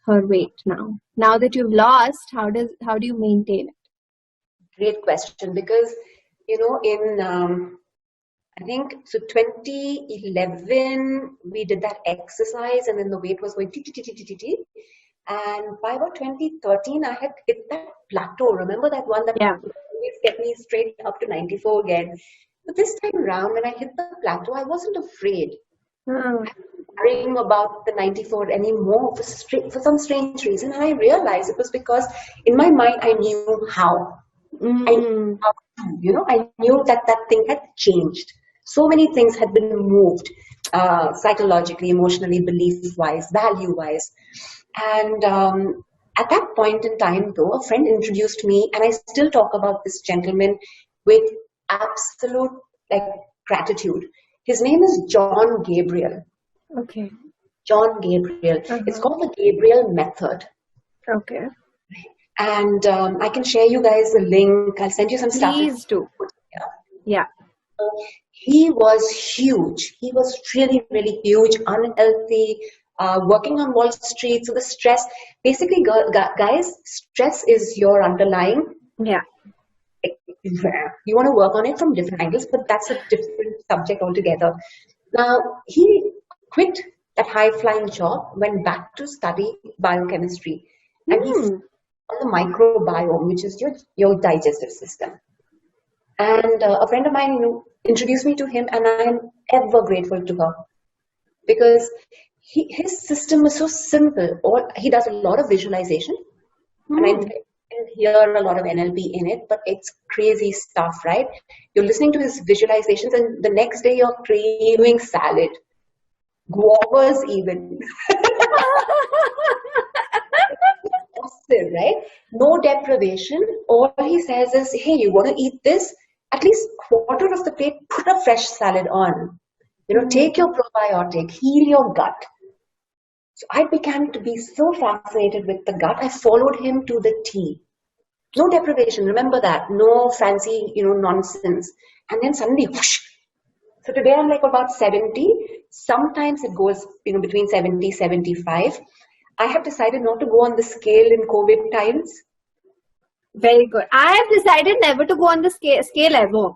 her weight now that you've lost? How do you maintain it? Great question, because in I think so 2011 we did that exercise, and then the weight was going and by about 2013 I had hit that plateau. Remember that one that always kept me straight up to 94 again? But this time around, when I hit the plateau, I wasn't afraid. I wasn't worrying about the 94 anymore for some strange reason. And I realized it was because in my mind, I knew how. I knew how to, I knew that thing had changed. So many things had been moved, psychologically, emotionally, belief-wise, value-wise. And at that point in time, though, a friend introduced me, and I still talk about this gentleman with absolute gratitude. His name is John Gabriel. Okay. John Gabriel. It's called the Gabriel Method. Okay. And I can share you guys the link. I'll send you some stuff. Please do. Yeah. He was huge. He was really, really huge, unhealthy, working on Wall Street. So the stress, basically, guys, stress is your underlying. Yeah. You want to work on it from different angles, but that's a different subject altogether. Now, he quit that high-flying job, went back to study biochemistry, and he the microbiome, which is your digestive system. And a friend of mine, introduced me to him, and I am ever grateful to her because his system is so simple. He does a lot of visualization, and I can hear a lot of NLP in it, but it's crazy stuff, right? You're listening to his visualizations, and the next day you're craving salad, guavas even. Right? No deprivation. All he says is, hey, you want to eat this? At least quarter of the plate, put a fresh salad on. Take your probiotic, heal your gut. So I began to be so fascinated with the gut. I followed him to the T. No deprivation, remember that. No fancy, nonsense. And then suddenly, whoosh. So today I'm like about 70. Sometimes it goes, between 70, 75. I have decided not to go on the scale in COVID times. Very good. I have decided never to go on the scale ever.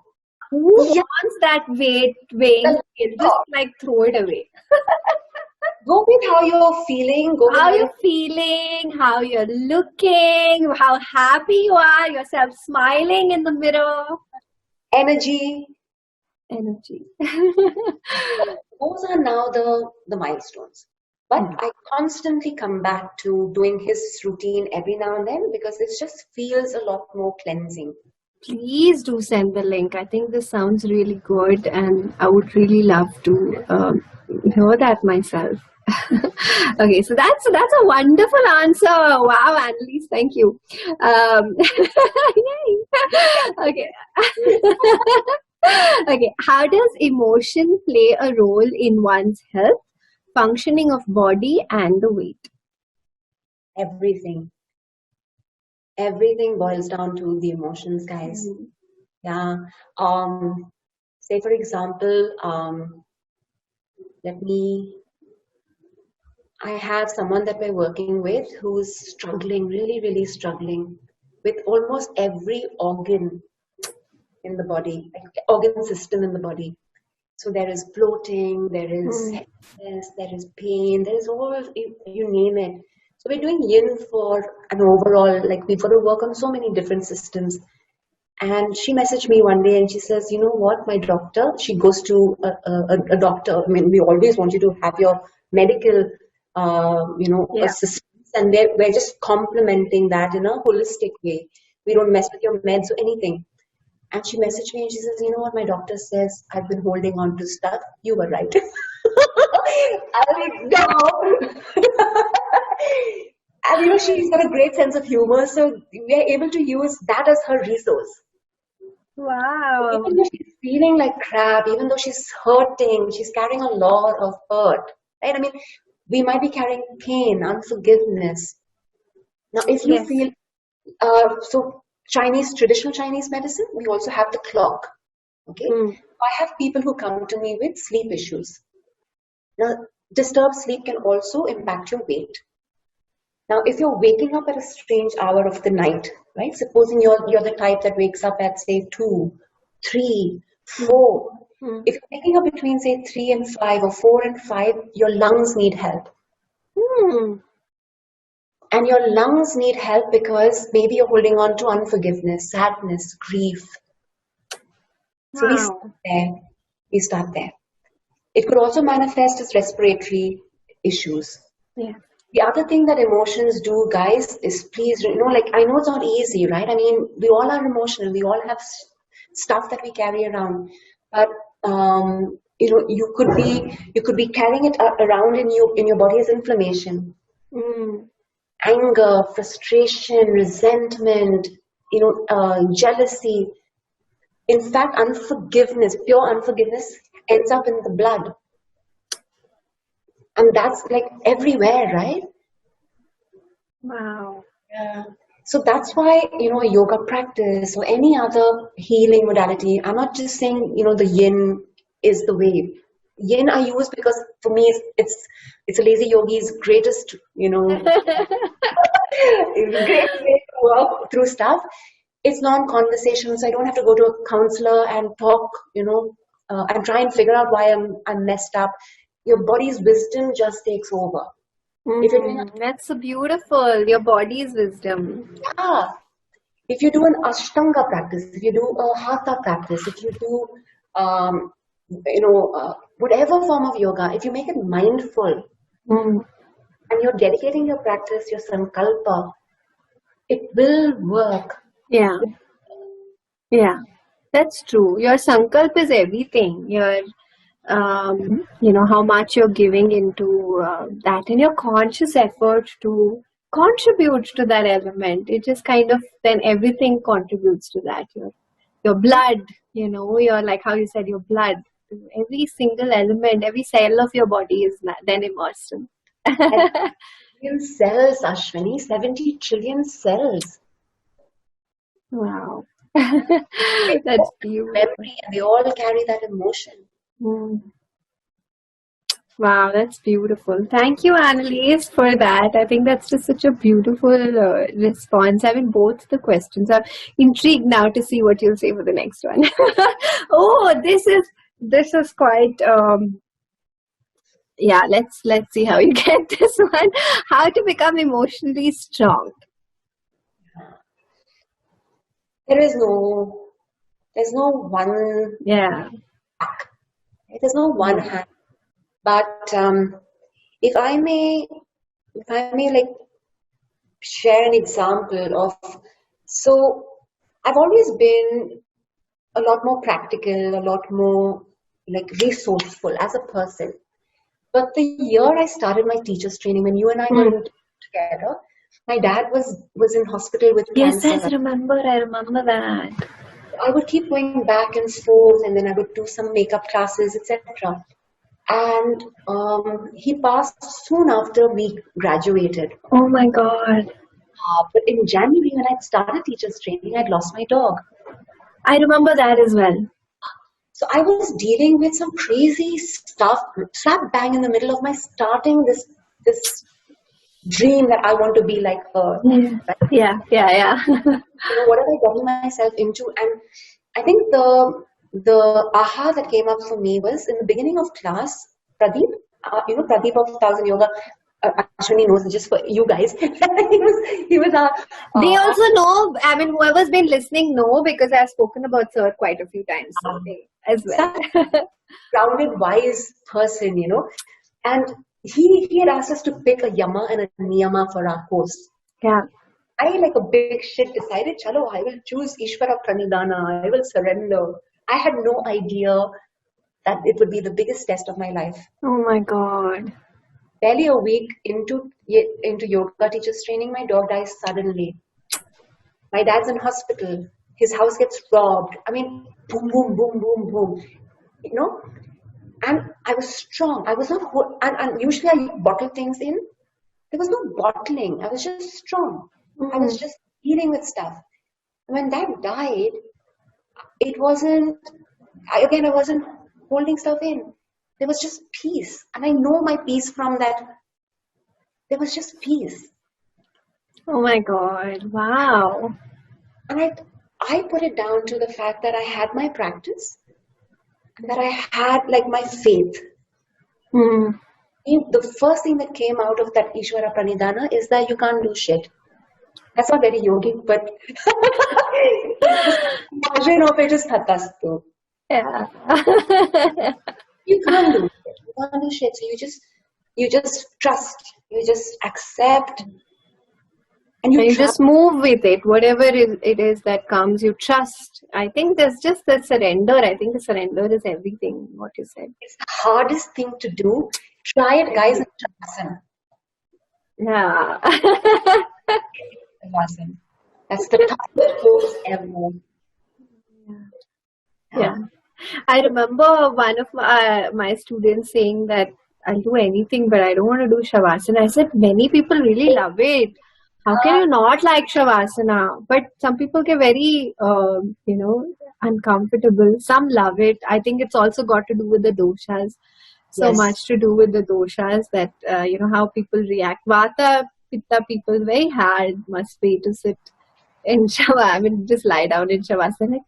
Who wants that weighing scale? Just like throw it away. Go with how you're feeling. Go with how you're feeling, how you're looking, how happy you are, yourself smiling in the mirror. Energy. Those are now the milestones. But I constantly come back to doing his routine every now and then because it just feels a lot more cleansing. Please do send the link. I think this sounds really good and I would really love to hear that myself. Okay, so that's a wonderful answer. Wow, Annelise, thank you. Okay. Okay, how does emotion play a role in one's health, functioning of body and the weight? Everything boils down to the emotions, guys. Yeah. Say for example, I have someone that we're working with who's struggling, really, really struggling with almost every organ in the body, organ system in the body. So there is bloating, there is heaviness, there is pain, there is all, you name it. So we're doing Yin for an overall, we've got to work on so many different systems. And she messaged me one day and she says, you know what, my doctor, she goes to a doctor. I mean, we always want you to have your medical, assistance. And we're just complementing that in a holistic way. We don't mess with your meds or anything. And she messaged me and she says, you know what, my doctor says, I've been holding on to stuff. You were right. I was like, no. And she's got a great sense of humor. So we're able to use that as her resource. Wow. Even though she's feeling like crap, even though she's hurting, she's carrying a lot of hurt. Right? I mean, we might be carrying pain, unforgiveness. Now, if you feel, traditional Chinese medicine, we also have the clock. Okay. I have people who come to me with sleep issues. Now, disturbed sleep can also impact your weight. Now, if you're waking up at a strange hour of the night, right? Supposing you're the type that wakes up at, say, 2, 3, 4. If you're waking up between, say, 3 and 5 or 4 and 5, your lungs need help. And your lungs need help because maybe you're holding on to unforgiveness, sadness, grief. So we start there. It could also manifest as respiratory issues. Yeah. The other thing that emotions do, guys, is please, I know it's not easy, right? I mean, we all are emotional. We all have stuff that we carry around. But, you could be carrying it around in your body as inflammation. Anger, frustration, resentment, jealousy. In fact, unforgiveness, pure unforgiveness ends up in the blood. And that's everywhere, right? Wow. Yeah. So that's why, a yoga practice or any other healing modality, I'm not just saying, the Yin is the way. Yin I use because for me, it's a lazy yogi's greatest, great way to work through stuff. It's non-conversational, so I don't have to go to a counselor and talk, and try and figure out why I'm messed up. Your body's wisdom just takes over. If you're doing That's so beautiful. Your body's wisdom. yeah, if you do an Ashtanga practice, if you do a Hatha practice, if you do, whatever form of yoga, if you make it mindful Mm. and you're dedicating your practice, your sankalpa, it will work. Yeah. Yeah. That's true. Your sankalp is everything. Your, how much you're giving into that, and your conscious effort to contribute to that element. It just kind of, then everything contributes to that. Your blood, your, like how you said, your blood. Every single element, every cell of your body is then immersed in. Trillion cells, Ashwini, 70 trillion cells. Wow. That's beautiful. Memory, and they all carry that emotion. Wow, that's beautiful. Thank you, Annelise, for that. I think that's just such a beautiful response. I mean, both the questions. I'm intrigued now to see what you'll say for the next one. Oh, this is quite. Yeah, let's see how you get this one. How to become emotionally strong. There's no one. Yeah. There's no one hand. But if I may like share an example of, so I've always been a lot more practical, a lot more like resourceful as a person. But the year I started my teacher's training, when you and I were together, my dad was in hospital with cancer. Yes, I remember that. I would keep going back and forth, and then I would do some makeup classes, etc. And he passed soon after we graduated. Oh my God. But in January, when I started teacher's training, I'd lost my dog. I remember that as well. So I was dealing with some crazy stuff, slap bang in the middle of my starting this dream that I want to be like her. Yeah. What have I gotten myself into? And I think the aha that came up for me was in the beginning of class, Pradeep, Pradeep of Thousand Yoga, Ashwini knows, just for you guys. he was they also know, I mean, whoever's been listening know, because I've spoken about Sir quite a few times as well. Grounded, wise person, and he had asked us to pick a yama and a niyama for our course. Yeah. I, like a big shit, decided, chalo, I will choose Ishvara Pranidhana. I will surrender. I had no idea that it would be the biggest test of my life. Oh my God. Barely a week into yoga teacher's training, my dog dies suddenly. My dad's in hospital. His house gets robbed. I mean, boom, boom, boom, boom, boom. And I was strong. I was not, and usually I bottle things in. There was no bottling. I was just strong. I was just dealing with stuff. When Dad died, I wasn't holding stuff in. There was just peace. And I know my peace from that. There was just peace. Oh my God. Wow. And I put it down to the fact that I had my practice and that I had like my faith. The first thing that came out of that Ishvara Pranidhana is that you can't do shit. That's not very yogic, but version of it is tatastu. Yeah. You can't do it. You can't do shit. So you just trust. You just accept. And you just move with it. Whatever it is that comes, you trust. I think there's just the surrender. I think the surrender is everything, what you said. It's the hardest thing to do. Try it, guys, in Shavasana. Yeah. Shavasana. That's the toughest pose ever. Yeah. I remember one of my students saying that I'll do anything, but I don't want to do Shavasana. I said, many people really love it. How can you not like Shavasana? But some people get very, uncomfortable. Some love it. I think it's also got to do with the doshas. So much to do with the doshas that, how people react. Vata, Pitta people, very hard must be to sit in Shavasana. I mean, just lie down in Shavasana. Like,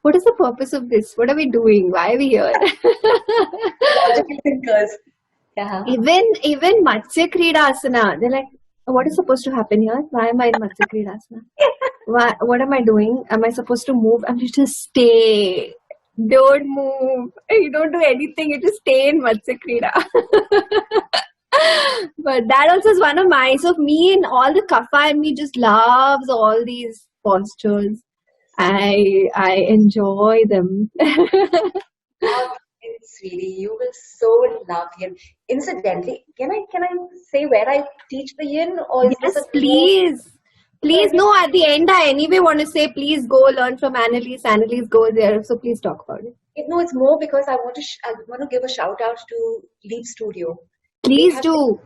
what is the purpose of this? What are we doing? Why are we here? Logical thinkers. Yeah. Even Matsya Kridasana, they're like, what is supposed to happen here? Why am I in Matsya Kridasana? What am I doing? Am I supposed to move? I'm just stay. Don't move. You don't do anything. You just stay in Matsya Krida. But that also is one of mine. So me and all the kapha in me just loves all these postures. I enjoy them. It's really, you will so love yin. Incidentally, can I say where I teach the yin, or is this Yes, a please. Please, no, at the end, I anyway want to say, please go learn from Annelise. Annelise go there. So please talk about it. No, it's more because I want to give a shout out to Leap Studio. Please do.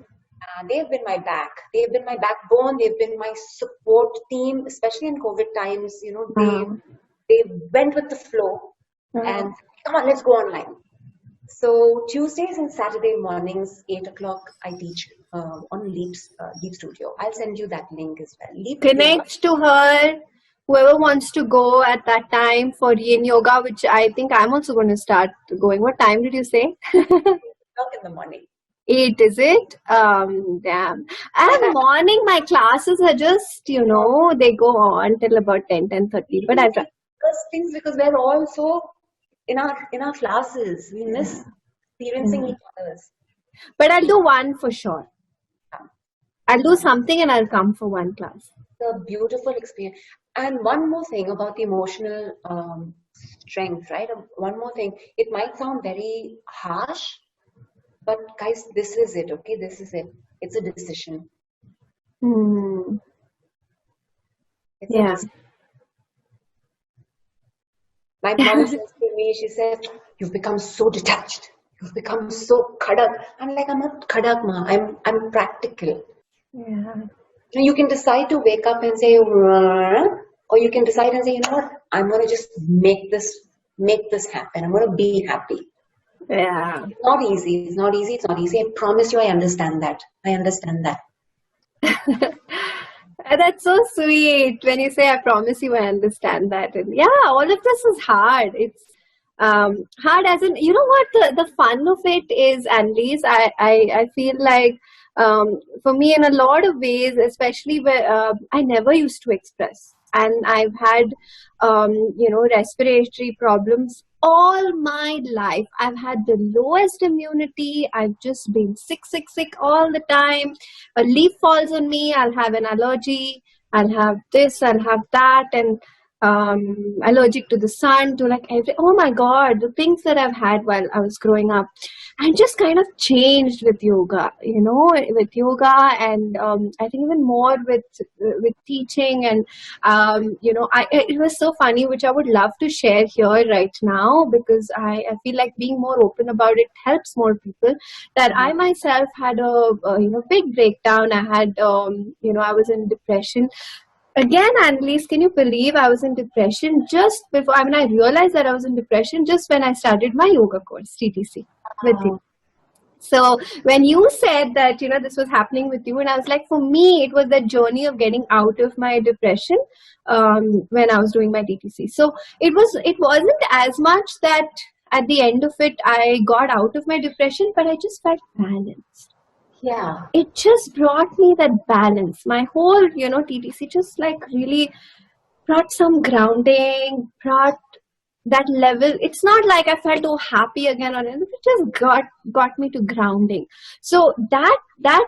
They have been my back. They have been my backbone. They've been my support team, especially in COVID times. You know, they went with the flow and come on, let's go online. So Tuesdays and Saturday mornings, 8 o'clock, I teach on Leap Studio. I'll send you that link as well. Connect to her. Whoever wants to go at that time for Yin Yoga, which I think I'm also going to start going. What time did you say? 8 o'clock in the morning. 8, is it? Damn. And morning, my classes are just, they go on till about 10:30. But I'll try. Because we're all so in our classes, we miss experiencing each other's. But I'll do one for sure. I'll do something and I'll come for one class. It's a beautiful experience. And one more thing about the emotional strength, right? One more thing. It might sound very harsh, but guys, this is it, okay? This is it. It's a decision. Yeah. My mom says to me, she said, you've become so detached. You've become so khadak. I'm like, I'm not khadak, ma. I'm practical. Yeah. You can decide to wake up and say, or you can decide and say, you know what? I'm going to just make this happen. I'm going to be happy. Yeah. It's not easy. It's not easy. It's not easy. I promise you, I understand that. I understand that. That's so sweet when you say, I promise you, I understand that. And yeah, all of this is hard. It's hard as in, you know what, the fun of it is, Annelise, I feel like for me in a lot of ways, especially where I never used to express. And I've had, respiratory problems all my life. I've had the lowest immunity. I've just been sick all the time. A leaf falls on me, I'll have an allergy. I'll have this, I'll have that, and allergic to the sun, to like oh my God, the things that I've had while I was growing up, and just kind of changed with yoga, and I think even more with teaching, and it was so funny, which I would love to share here right now, because I feel like being more open about it helps more people. That I myself had a big breakdown. I had I was in depression. Again, Annelise, can you believe I was in depression just before, I realized that I was in depression just when I started my yoga course, TTC, with you. So when you said that, this was happening with you, and I was like, for me, it was that journey of getting out of my depression when I was doing my TTC. So it wasn't as much that at the end of it, I got out of my depression, but I just felt balanced. Yeah. It just brought me that balance. My whole, TTC just like really brought some grounding, brought that level. It's not like I felt happy again or anything. It just got me to grounding. So that that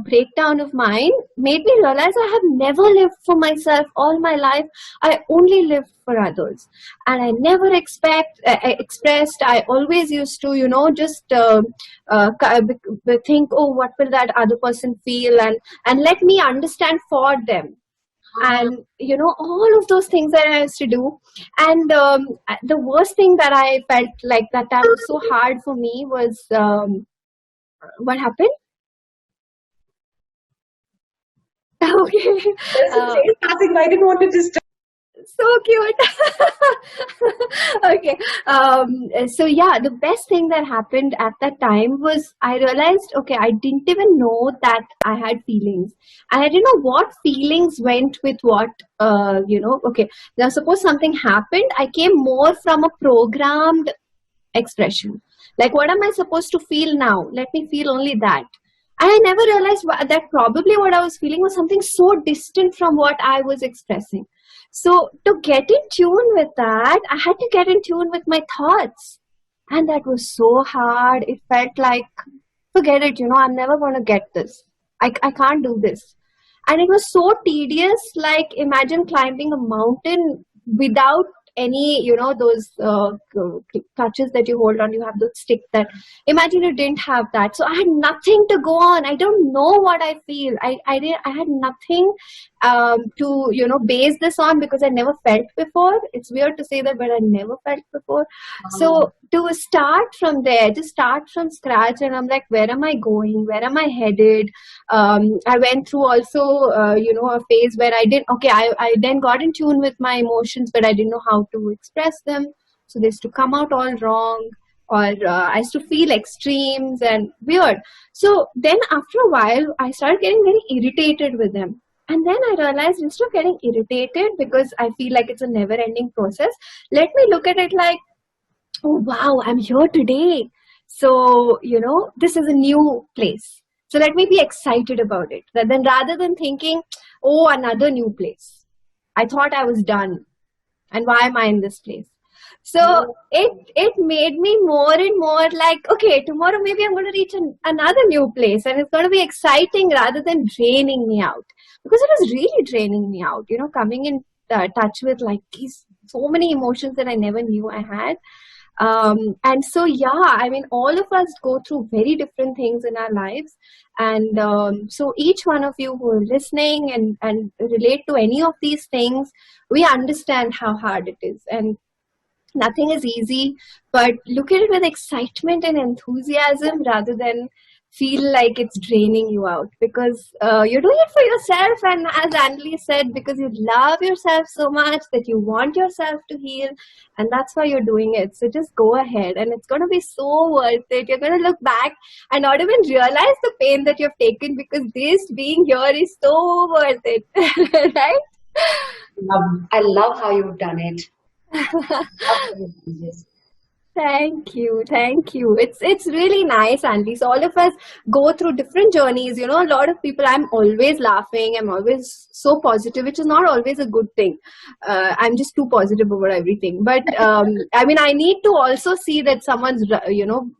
breakdown of mine made me realize I have never lived for myself all my life. I only lived for others, and I never expressed. I always used to, just think, oh, what will that other person feel, and let me understand for them. And all of those things that I used to do. And the worst thing that I felt like that time was so hard for me was what happened? Okay. I didn't want to disturb. So cute. Okay. So yeah, the best thing that happened at that time was I realized, okay, I didn't even know that I had feelings. And I didn't know what feelings went with what, okay. Now suppose something happened, I came more from a programmed expression. Like, what am I supposed to feel now? Let me feel only that. And I never realized that probably what I was feeling was something so distant from what I was expressing. So to get in tune with that, I had to get in tune with my thoughts. And that was so hard. It felt like, forget it, I'm never going to get this. I can't do this. And it was so tedious, like imagine climbing a mountain without any, those clutches that you hold on. You have the stick that, imagine you didn't have that. So I had nothing to go on. I don't know what I feel. I had nothing to, base this on, because I never felt before. It's weird to say that, but I never felt before. So to start from there, just start from scratch. And I'm like, where am I going? Where am I headed? I went through also, a phase where I then got in tune with my emotions, but I didn't know how to express them. So they used to come out all wrong, or I used to feel extremes and weird. So then after a while, I started getting very irritated with them. And then I realized, instead of getting irritated because I feel like it's a never-ending process, let me look at it like, oh, wow, I'm here today. So, this is a new place. So let me be excited about it. Then rather than thinking, oh, another new place. I thought I was done. And why am I in this place? So it made me more and more like, okay, tomorrow maybe I'm going to reach another new place, and it's going to be exciting rather than draining me out. Because it was really draining me out, coming in touch with like these so many emotions that I never knew I had. And so, all of us go through very different things in our lives. And so each one of you who are listening and relate to any of these things, we understand how hard it is. And nothing is easy, but look at it with excitement and enthusiasm rather than feel like it's draining you out, because you're doing it for yourself, and as Annelise said, because you love yourself so much that you want yourself to heal, and that's why you're doing it. So just go ahead, and it's going to be so worth it. You're going to look back and not even realize the pain that you've taken, because this being here is so worth it. Right? I love how you've done it. Thank you. It's really nice, Annelise. All of us go through different journeys. A lot of people, I'm always laughing. I'm always so positive, which is not always a good thing. I'm just too positive about everything. But I need to also see that someone's,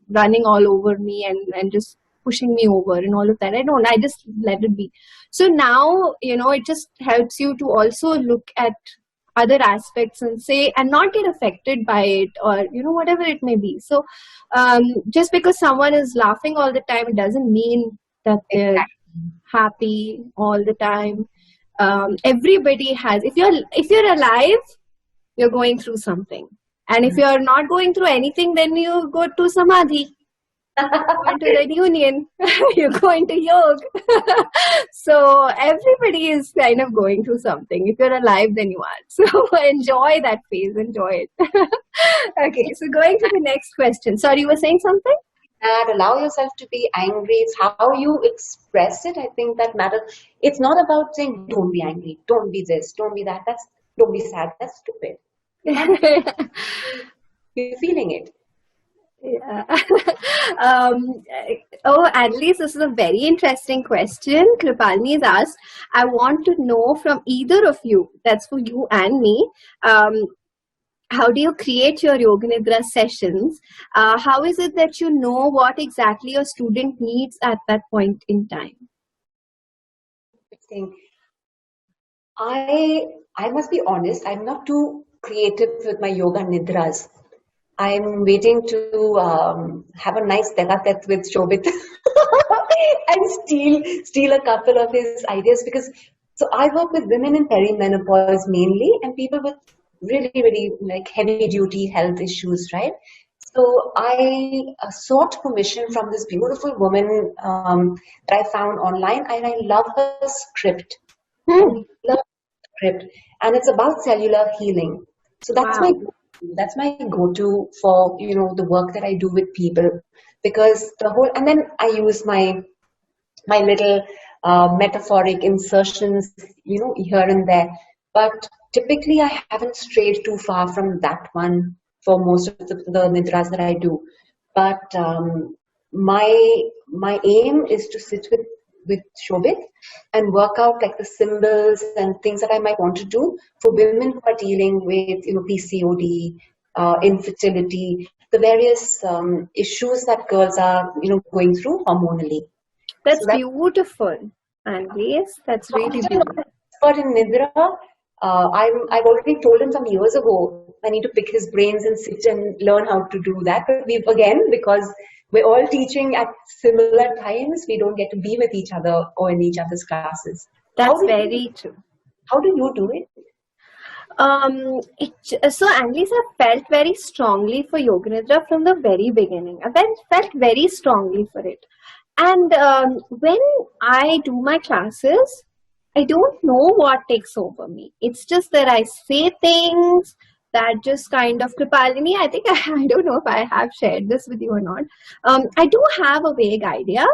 running all over me and just pushing me over and all of that. I just let it be. So now, it just helps you to also look at other aspects and say, and not get affected by it, or whatever it may be. So just because someone is laughing all the time, it doesn't mean that they're happy all the time. Everybody has, if you're alive, you're going through something, and if you're not going through anything, then you go to samadhi. You go into the union, you go into yoga. So everybody is kind of going through something. If you're alive, then you are. So enjoy that phase, enjoy it. Okay, so going to the next question. Sorry, you were saying something? And allow yourself to be angry. It's how you express it. I think that matters. It's not about saying, don't be angry, don't be this, don't be that. Don't be sad. That's stupid. You're feeling it. Yeah. Annelise, this is a very interesting question. Kripalini has asked, I want to know from either of you, that's for you and me, how do you create your Yoga Nidra sessions? How is it that you know what exactly your student needs at that point in time? I must be honest, I'm not too creative with my Yoga Nidras. I'm waiting to have a nice tête-à-tête with Shobit and steal a couple of his ideas, because so I work with women in perimenopause mainly, and people with really, really like heavy duty health issues, right? So I sought permission from this beautiful woman that I found online, and I love her script. And it's about cellular healing. So that's my go-to for the work that I do with people, because and then I use my little metaphoric insertions here and there, but typically I haven't strayed too far from that one for most of the nidras that I do. But my aim is to sit with Shobit and work out like the symbols and things that I might want to do for women who are dealing with, PCOD, infertility, the various issues that girls are, going through hormonally. That's beautiful, Annelise. That's really beautiful. But in Nidra, I've already told him some years ago I need to pick his brains and sit and learn how to do that. But because we're all teaching at similar times, we don't get to be with each other or in each other's classes. That's very true. How do you do it? So Annelise, I felt very strongly for Yoga Nidra from the very beginning. I felt very strongly for it. And when I do my classes, I don't know what takes over me. It's just that I say things that just kind of, Kripalini, I think, I don't know if I have shared this with you or not. I do have a vague idea,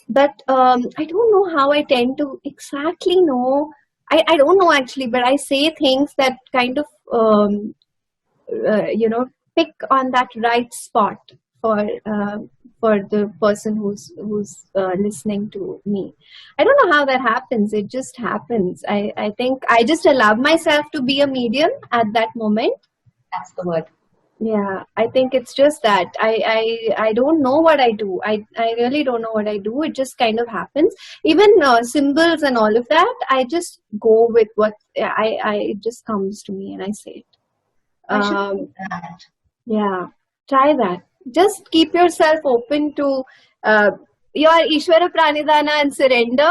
but I don't know how I tend to exactly know. I don't know actually, but I say things that kind of, pick on that right spot for the person who's listening to me. I don't know how that happens. It just happens. I think I just allow myself to be a medium at that moment. That's the word. Yeah, I think it's just that I don't know what I do. I really don't know what I do. It just kind of happens. Even symbols and all of that, I just go with what it just comes to me and I say it. I should do that. Yeah, try that. Just keep yourself open to your Ishvara Pranidhana and surrender.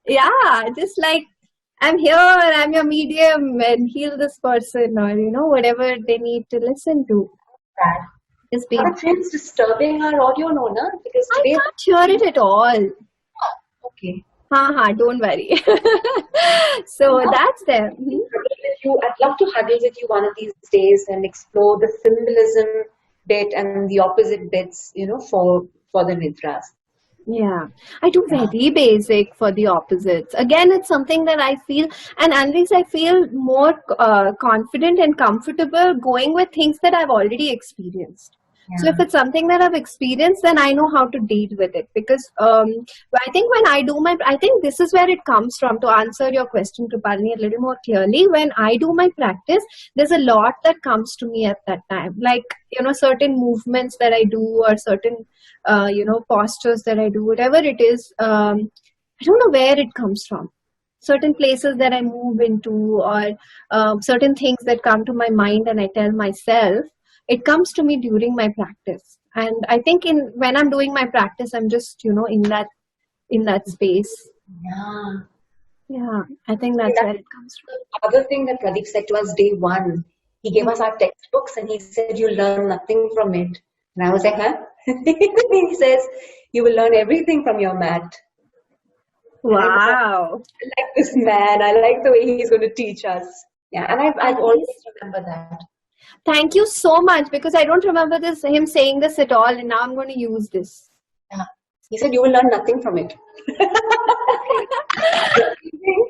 Yeah, just like, I'm here, I'm your medium, and heal this person, or whatever they need to listen to. Just be. Are friends disturbing our audio, no? Because I can't hear it at all. Okay. Don't worry. So that's them. I'd love to huddle with you one of these days and explore the symbolism bit and the opposite bits, for the nidras. Yeah, I do very basic for the opposites. Again, it's something that I feel, and Annelise, I feel more confident and comfortable going with things that I've already experienced. Yeah. So if it's something that I've experienced, then I know how to deal with it. Because I think when I think this is where it comes from, to answer your question, Kripalini, a little more clearly. When I do my practice, there's a lot that comes to me at that time. Like, certain movements that I do, or certain, postures that I do, whatever it is, I don't know where it comes from. Certain places that I move into, or certain things that come to my mind and I tell myself, it comes to me during my practice. And I think when I'm doing my practice, I'm just, in that space. Yeah, I think that's where it comes from. The other thing that Pradeep said to us day one, he gave us our textbooks and he said, you learn nothing from it. And I was like, huh? He says, you will learn everything from your mat. Wow. I like this man. I like the way he's going to teach us. Yeah, and I've always remember that. Thank you so much, because I don't remember him saying this at all, and now I'm going to use this. Yeah. He said you will learn nothing from it.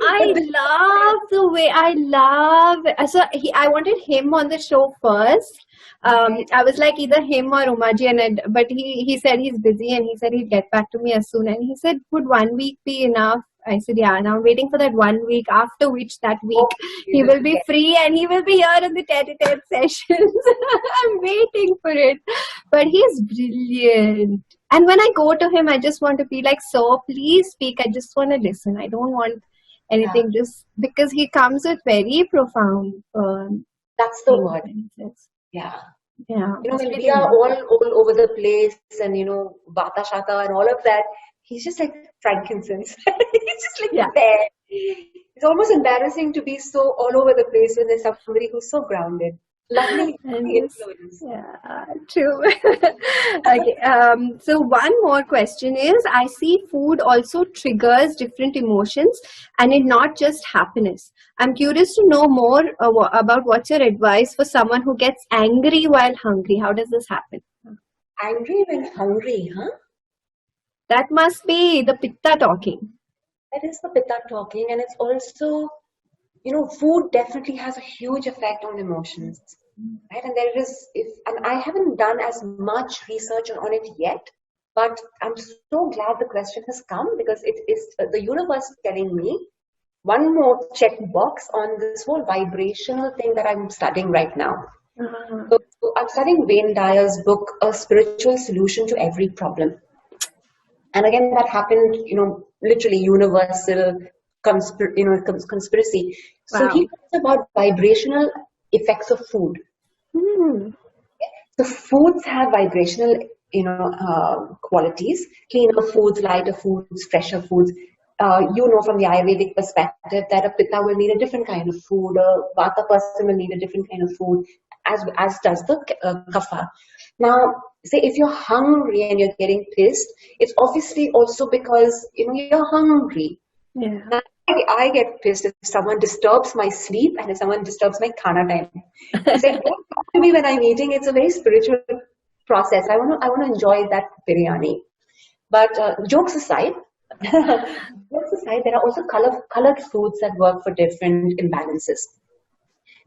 I love the way I wanted him on the show first. I was like either him or Umaji, but he said he's busy and he said he'd get back to me as soon. And he said, would 1 week be enough? I said, yeah, and I'm waiting for that 1 week, after which that week he will be free and he will be here in the Tête-à-tête sessions. I'm waiting for it. But he's brilliant. And when I go to him, I just want to be like, so please speak. I just want to listen. I don't want anything, just because he comes with very profound. That's the word. Yeah. Yeah. When we are all over the place and, Vata Shata and all of that, he's just like frankincense. He's just like there. It's almost embarrassing to be so all over the place when there's somebody who's so grounded. Lovely influence. Yeah, true. Okay. So one more question is, I see food also triggers different emotions and it not just happiness. I'm curious to know more about what's your advice for someone who gets angry while hungry. How does this happen? Angry when hungry, huh? That must be the pitta talking. That is the pitta talking, and it's also, food definitely has a huge effect on emotions. right? And there is, and I haven't done as much research on it yet, but I'm so glad the question has come, because it is the universe telling me one more check box on this whole vibrational thing that I'm studying right now. So I'm studying Wayne Dyer's book, A Spiritual Solution to Every Problem. And again, that happened, literally universal conspiracy. So Wow. he talks about vibrational effects of food. So foods have vibrational, qualities. Cleaner foods, lighter foods, fresher foods. From the Ayurvedic perspective, that a Pitta will need a different kind of food, a Vata person will need a different kind of food, as does the Kapha. Now, say if you're hungry and you're getting pissed, it's obviously also because you're hungry. Yeah. Now, I get pissed if someone disturbs my sleep and if someone disturbs my khana time. I say, don't talk to me when I'm eating. It's a very spiritual process. I want to enjoy that biryani. But jokes aside, there are also colored foods that work for different imbalances.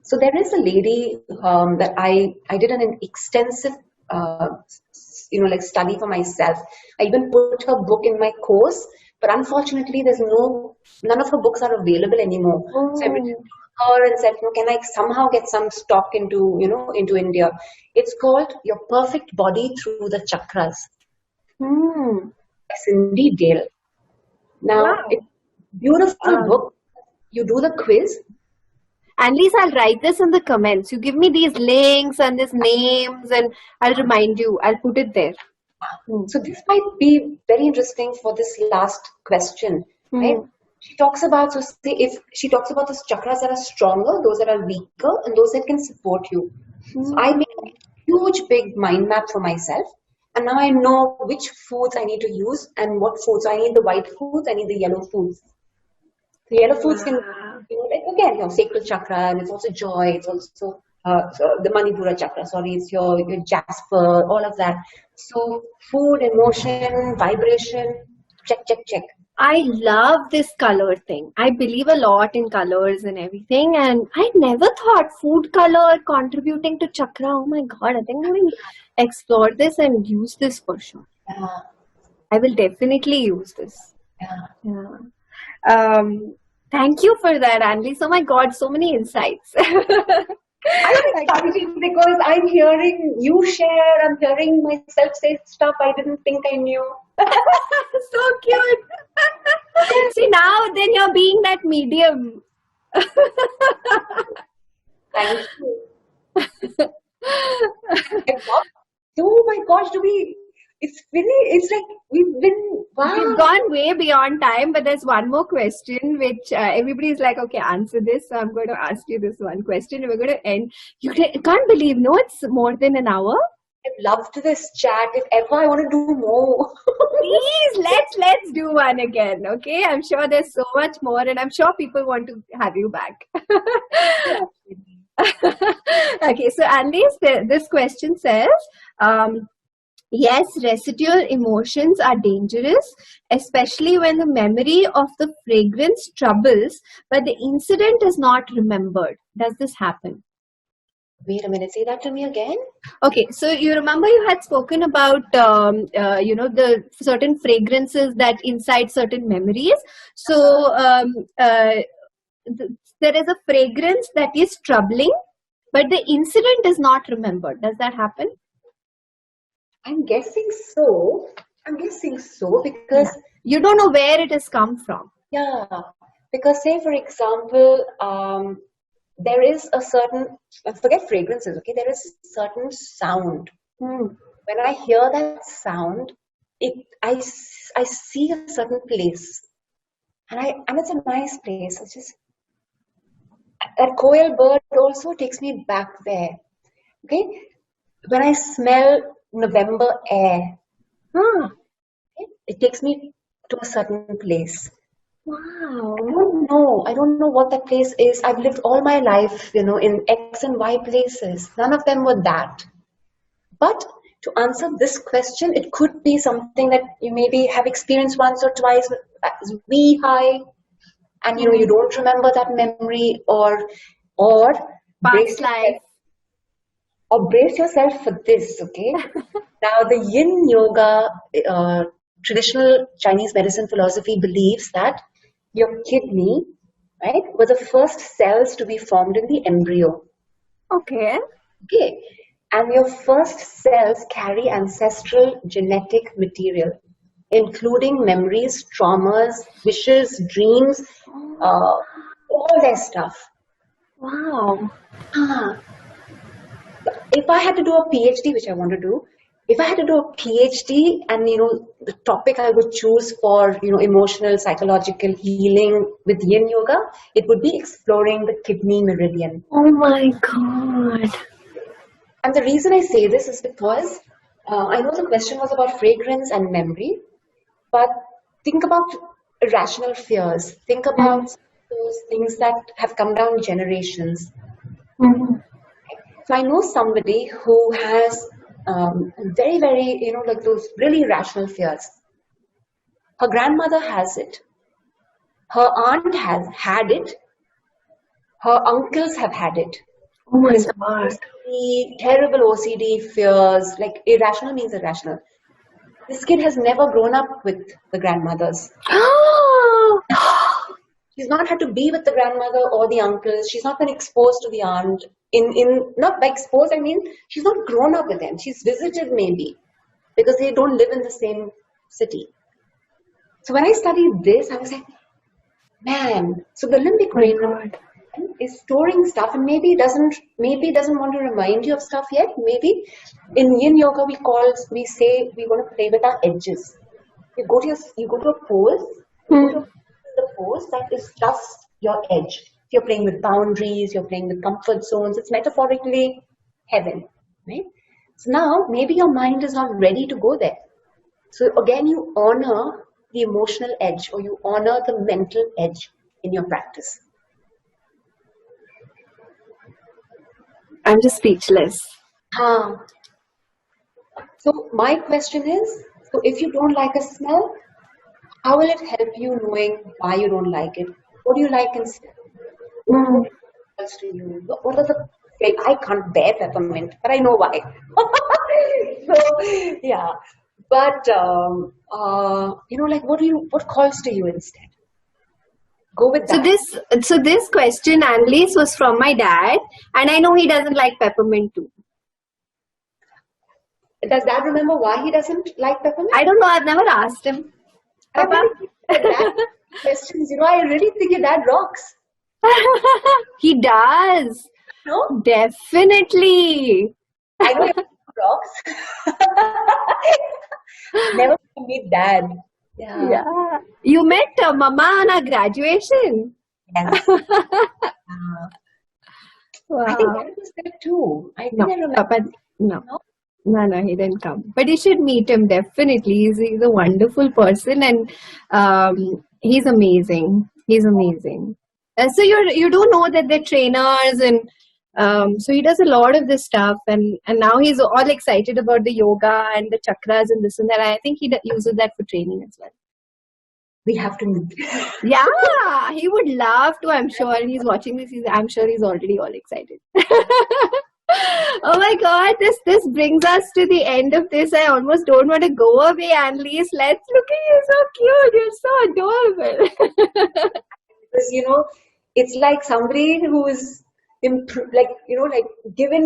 So there is a lady that I did an extensive study for myself. I even put her book in my course, but unfortunately none of her books are available anymore. So I went to her and said, can I somehow get some stock into India? It's called Your Perfect Body Through the Chakras. Cindy Dale. Now, Wow. it's a beautiful book. You do the quiz. Annelise, I'll write this in the comments. You give me these links and these names, and I'll remind you. I'll put it there. So this might be very interesting for this last question, right? She talks about those chakras that are stronger, those that are weaker, and those that can support you. So I made a huge big mind map for myself, and now I know which foods I need to use and what foods. I need the white foods, I need the yellow foods. The yellow foods can, sacral chakra, and it's also joy. It's also the Manipura chakra. Sorry, it's your jasper, all of that. So food, emotion, vibration, check. I love this color thing. I believe a lot in colors and everything, and I never thought food color contributing to chakra. Oh my God, I think I will explore this and use this for sure. Yeah. I will definitely use this. Yeah. Thank you for that, Annelise. Oh my God, so many insights. I'm excited because I'm hearing you share, I'm hearing myself say stuff I didn't think I knew. So cute. See, now then you're being that medium. Thank you. Oh my gosh, it's like we've been, wow. We've gone way beyond time, but there's one more question which everybody's like, okay, answer this. So I'm going to ask you this one question. We're going to end. You can't believe, no, it's more than an hour. I've loved this chat. If ever I want to do more. Please, let's do one again, okay? I'm sure there's so much more, and I'm sure people want to have you back. Okay, so Annelise, this question says, yes, residual emotions are dangerous, especially when the memory of the fragrance troubles, but the incident is not remembered. Does this happen? Wait a minute, say that to me again. Okay, so you remember you had spoken about, the certain fragrances that incite certain memories. So there is a fragrance that is troubling, but the incident is not remembered. Does that happen? I'm guessing so because you don't know where it has come from. Yeah, because say for example, there is a certain, forget fragrances, okay? There is a certain sound. When I hear that sound, I see a certain place, and it's a nice place. It's just that koel bird also takes me back there. Okay, when I smell November air, it takes me to a certain place. Wow. I don't know what that place is. I've lived all my life, in X and Y places. None of them were that. But to answer this question, it could be something that you maybe have experienced once or twice, as wee high, and you don't remember that memory, or past life. or brace yourself for this, okay? Now, the Yin Yoga, traditional Chinese medicine philosophy believes that your kidney, right, were the first cells to be formed in the embryo. Okay. Okay. And your first cells carry ancestral genetic material, including memories, traumas, wishes, dreams, all their stuff. Wow. If I had to do a PhD, which I want to do, if I had to do a PhD and, the topic I would choose for, emotional, psychological healing with Yin Yoga, it would be exploring the kidney meridian. Oh my God. And the reason I say this is because I know the question was about fragrance and memory, but think about irrational fears. Think about those things that have come down generations. So I know somebody who has very, very, like those really irrational fears. Her grandmother has it. Her aunt has had it. Her uncles have had it. Oh my This God. terrible OCD fears, like irrational means irrational. This kid has never grown up with the grandmothers. She's not had to be with the grandmother or the uncles. She's not been exposed to the aunt. Not by exposed, I mean, she's not grown up with them. She's visited maybe because they don't live in the same city. So when I studied this, I was like, man, so the limbic brain is storing stuff and maybe doesn't want to remind you of stuff yet. Maybe in Yin Yoga we say we want to play with our edges. You go to a pose, the pose that is just your edge. You're playing with boundaries, you're playing with comfort zones. It's metaphorically heaven, right? So now maybe your mind is not ready to go there. So again, you honor the emotional edge or you honor the mental edge in your practice. I'm just speechless. So my question is, so if you don't like a smell, how will it help you knowing why you don't like it? What do you like instead? What else do you? What are the like? I can't bear peppermint, but I know why. So yeah, but like what calls to you instead? Go with that. So this question, Annelise, was from my dad, and I know he doesn't like peppermint too. Does Dad remember why he doesn't like peppermint? I don't know. I've never asked him. Papa? Questions, I really think your dad rocks. He does. No? Definitely. I know he rocks. Never meet Dad. Yeah. You met Mama on our graduation. Yes. Wow. I think Dad was there too. I remember. Papa, no, he didn't come. But you should meet him definitely. He's a wonderful person and he's amazing. He's amazing. So you do know that they're trainers and so he does a lot of this stuff and now he's all excited about the yoga and the chakras and this and that. I think he uses that for training as well. We have to meet. Yeah, he would love to, I'm sure. And he's watching this. I'm sure he's already all excited. Oh my God, this brings us to the end of this. I almost don't want to go away, Annelise. Let's look at you, so cute. You're so adorable. Because, it's like somebody who is given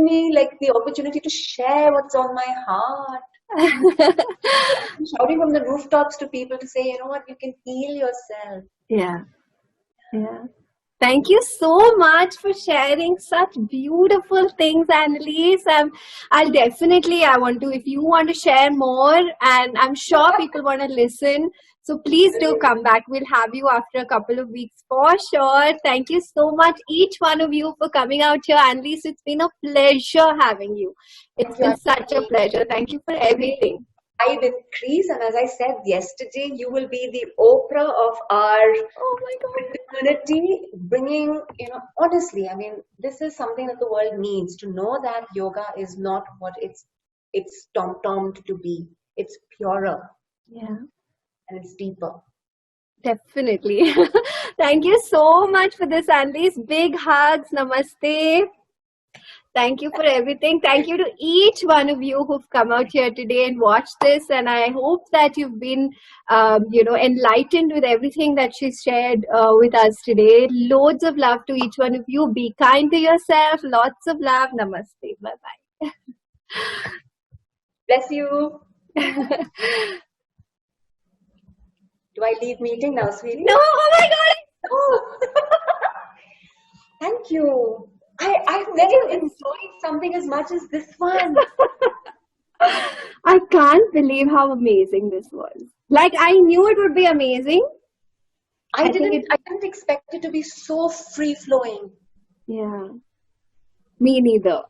me the opportunity to share what's on my heart. I'm shouting from the rooftops to people to say, you can heal yourself. Yeah. Thank you so much for sharing such beautiful things, Annelise. I want to, if you want to share more, and I'm sure people want to listen, so please do come back. We'll have you after a couple of weeks for sure. Thank you so much, each one of you, for coming out here. Annelise, it's been a pleasure having you. It's been such a pleasure. Thank you for everything. I increase, and as I said yesterday, you will be the Oprah of our community, bringing, honestly, I mean, this is something that the world needs, to know that yoga is not what it's tom-tommed to be. It's purer. Yeah. And it's deeper. Definitely. Thank you so much for this, Annelise. Big hugs. Namaste. Thank you for everything. Thank you to each one of you who've come out here today and watched this. And I hope that you've been, enlightened with everything that she shared with us today. Loads of love to each one of you. Be kind to yourself. Lots of love. Namaste. Bye-bye. Bless you. Do I leave meeting now, sweetie? No, oh my God. Oh. Thank you. I've never enjoyed something as much as this one. I can't believe how amazing this was. Like, I knew it would be amazing. I didn't expect it to be so free-flowing. Yeah. Me neither.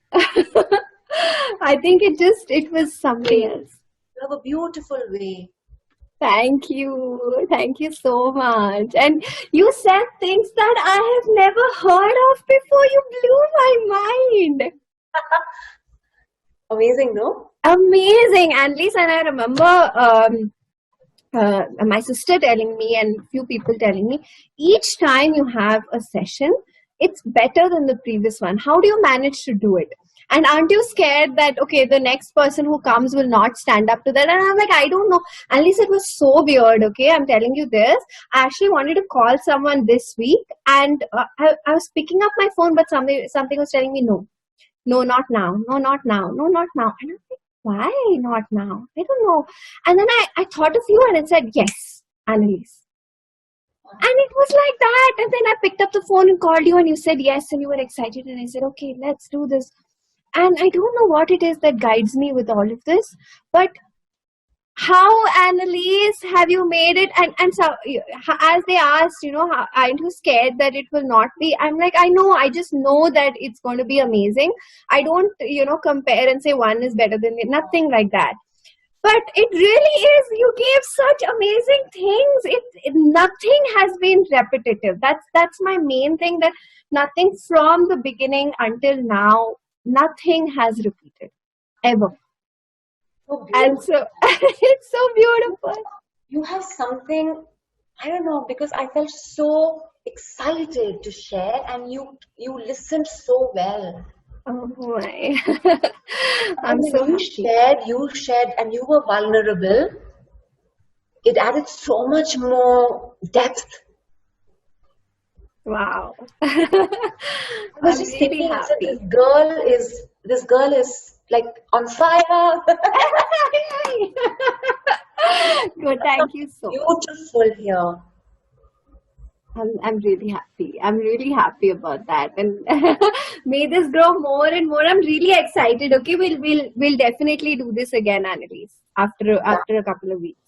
I think it was something else. You have a beautiful way. Thank you. Thank you so much. And you said things that I have never heard of before. You blew my mind. Amazing, no? Amazing. Annelise, and I remember my sister telling me and few people telling me, each time you have a session, it's better than the previous one. How do you manage to do it? And aren't you scared that, okay, the next person who comes will not stand up to that? And I'm like, I don't know. At least it was so weird, okay? I'm telling you this. I actually wanted to call someone this week. And I was picking up my phone, but something was telling me, no, not now. No, not now. No, not now. And I'm like, why not now? I don't know. And then I thought of you and it said, yes, Annelise. And it was like that. And then I picked up the phone and called you and you said yes and you were excited. And I said, okay, let's do this. And I don't know what it is that guides me with all of this, but how, Annelise, have you made it? And so, as they asked, aren't you scared that it will not be? I'm like, I know, I just know that it's going to be amazing. I don't, compare and say one is better than the, nothing like that. But it really is, you gave such amazing things. Nothing has been repetitive. That's my main thing, that nothing from the beginning until now, nothing has repeated ever. And so it's so beautiful. You have something, I don't know, because I felt so excited to share and you listened so well. Oh my. You shared and you were vulnerable. It added so much more depth. Wow. I was just really thinking, happy. This girl is like on fire. Good, thank you so much. Beautiful here. I'm really happy. I'm really happy about that, and may this grow more and more. I'm really excited. Okay, we'll definitely do this again, Annelise, after a couple of weeks.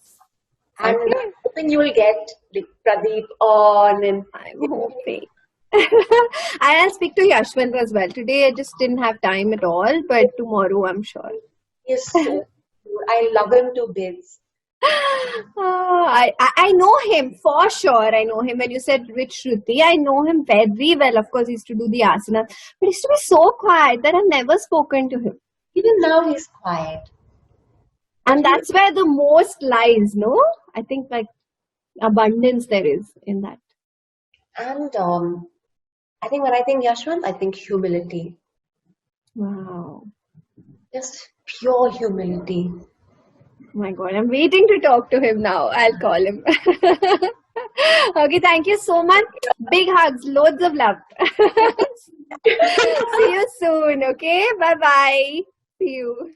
And I'm hoping you will get Pradeep on, and I'm hoping. I'll speak to Yashwant as well. Today I just didn't have time at all, but tomorrow I'm sure. Yes, so I love him to bits. I know him for sure. I know him. When you said with Shruti, I know him very well. Of course, he used to do the asana, but he used to be so quiet that I've never spoken to him. Even now, he's quiet. And that's where the most lies, no? I think like abundance there is in that. And I think when I think Yashwant, I think humility. Wow. Just pure humility. Oh my God, I'm waiting to talk to him now. I'll call him. Okay, thank you so much. Big hugs, loads of love. See you soon, okay? Bye-bye. See you.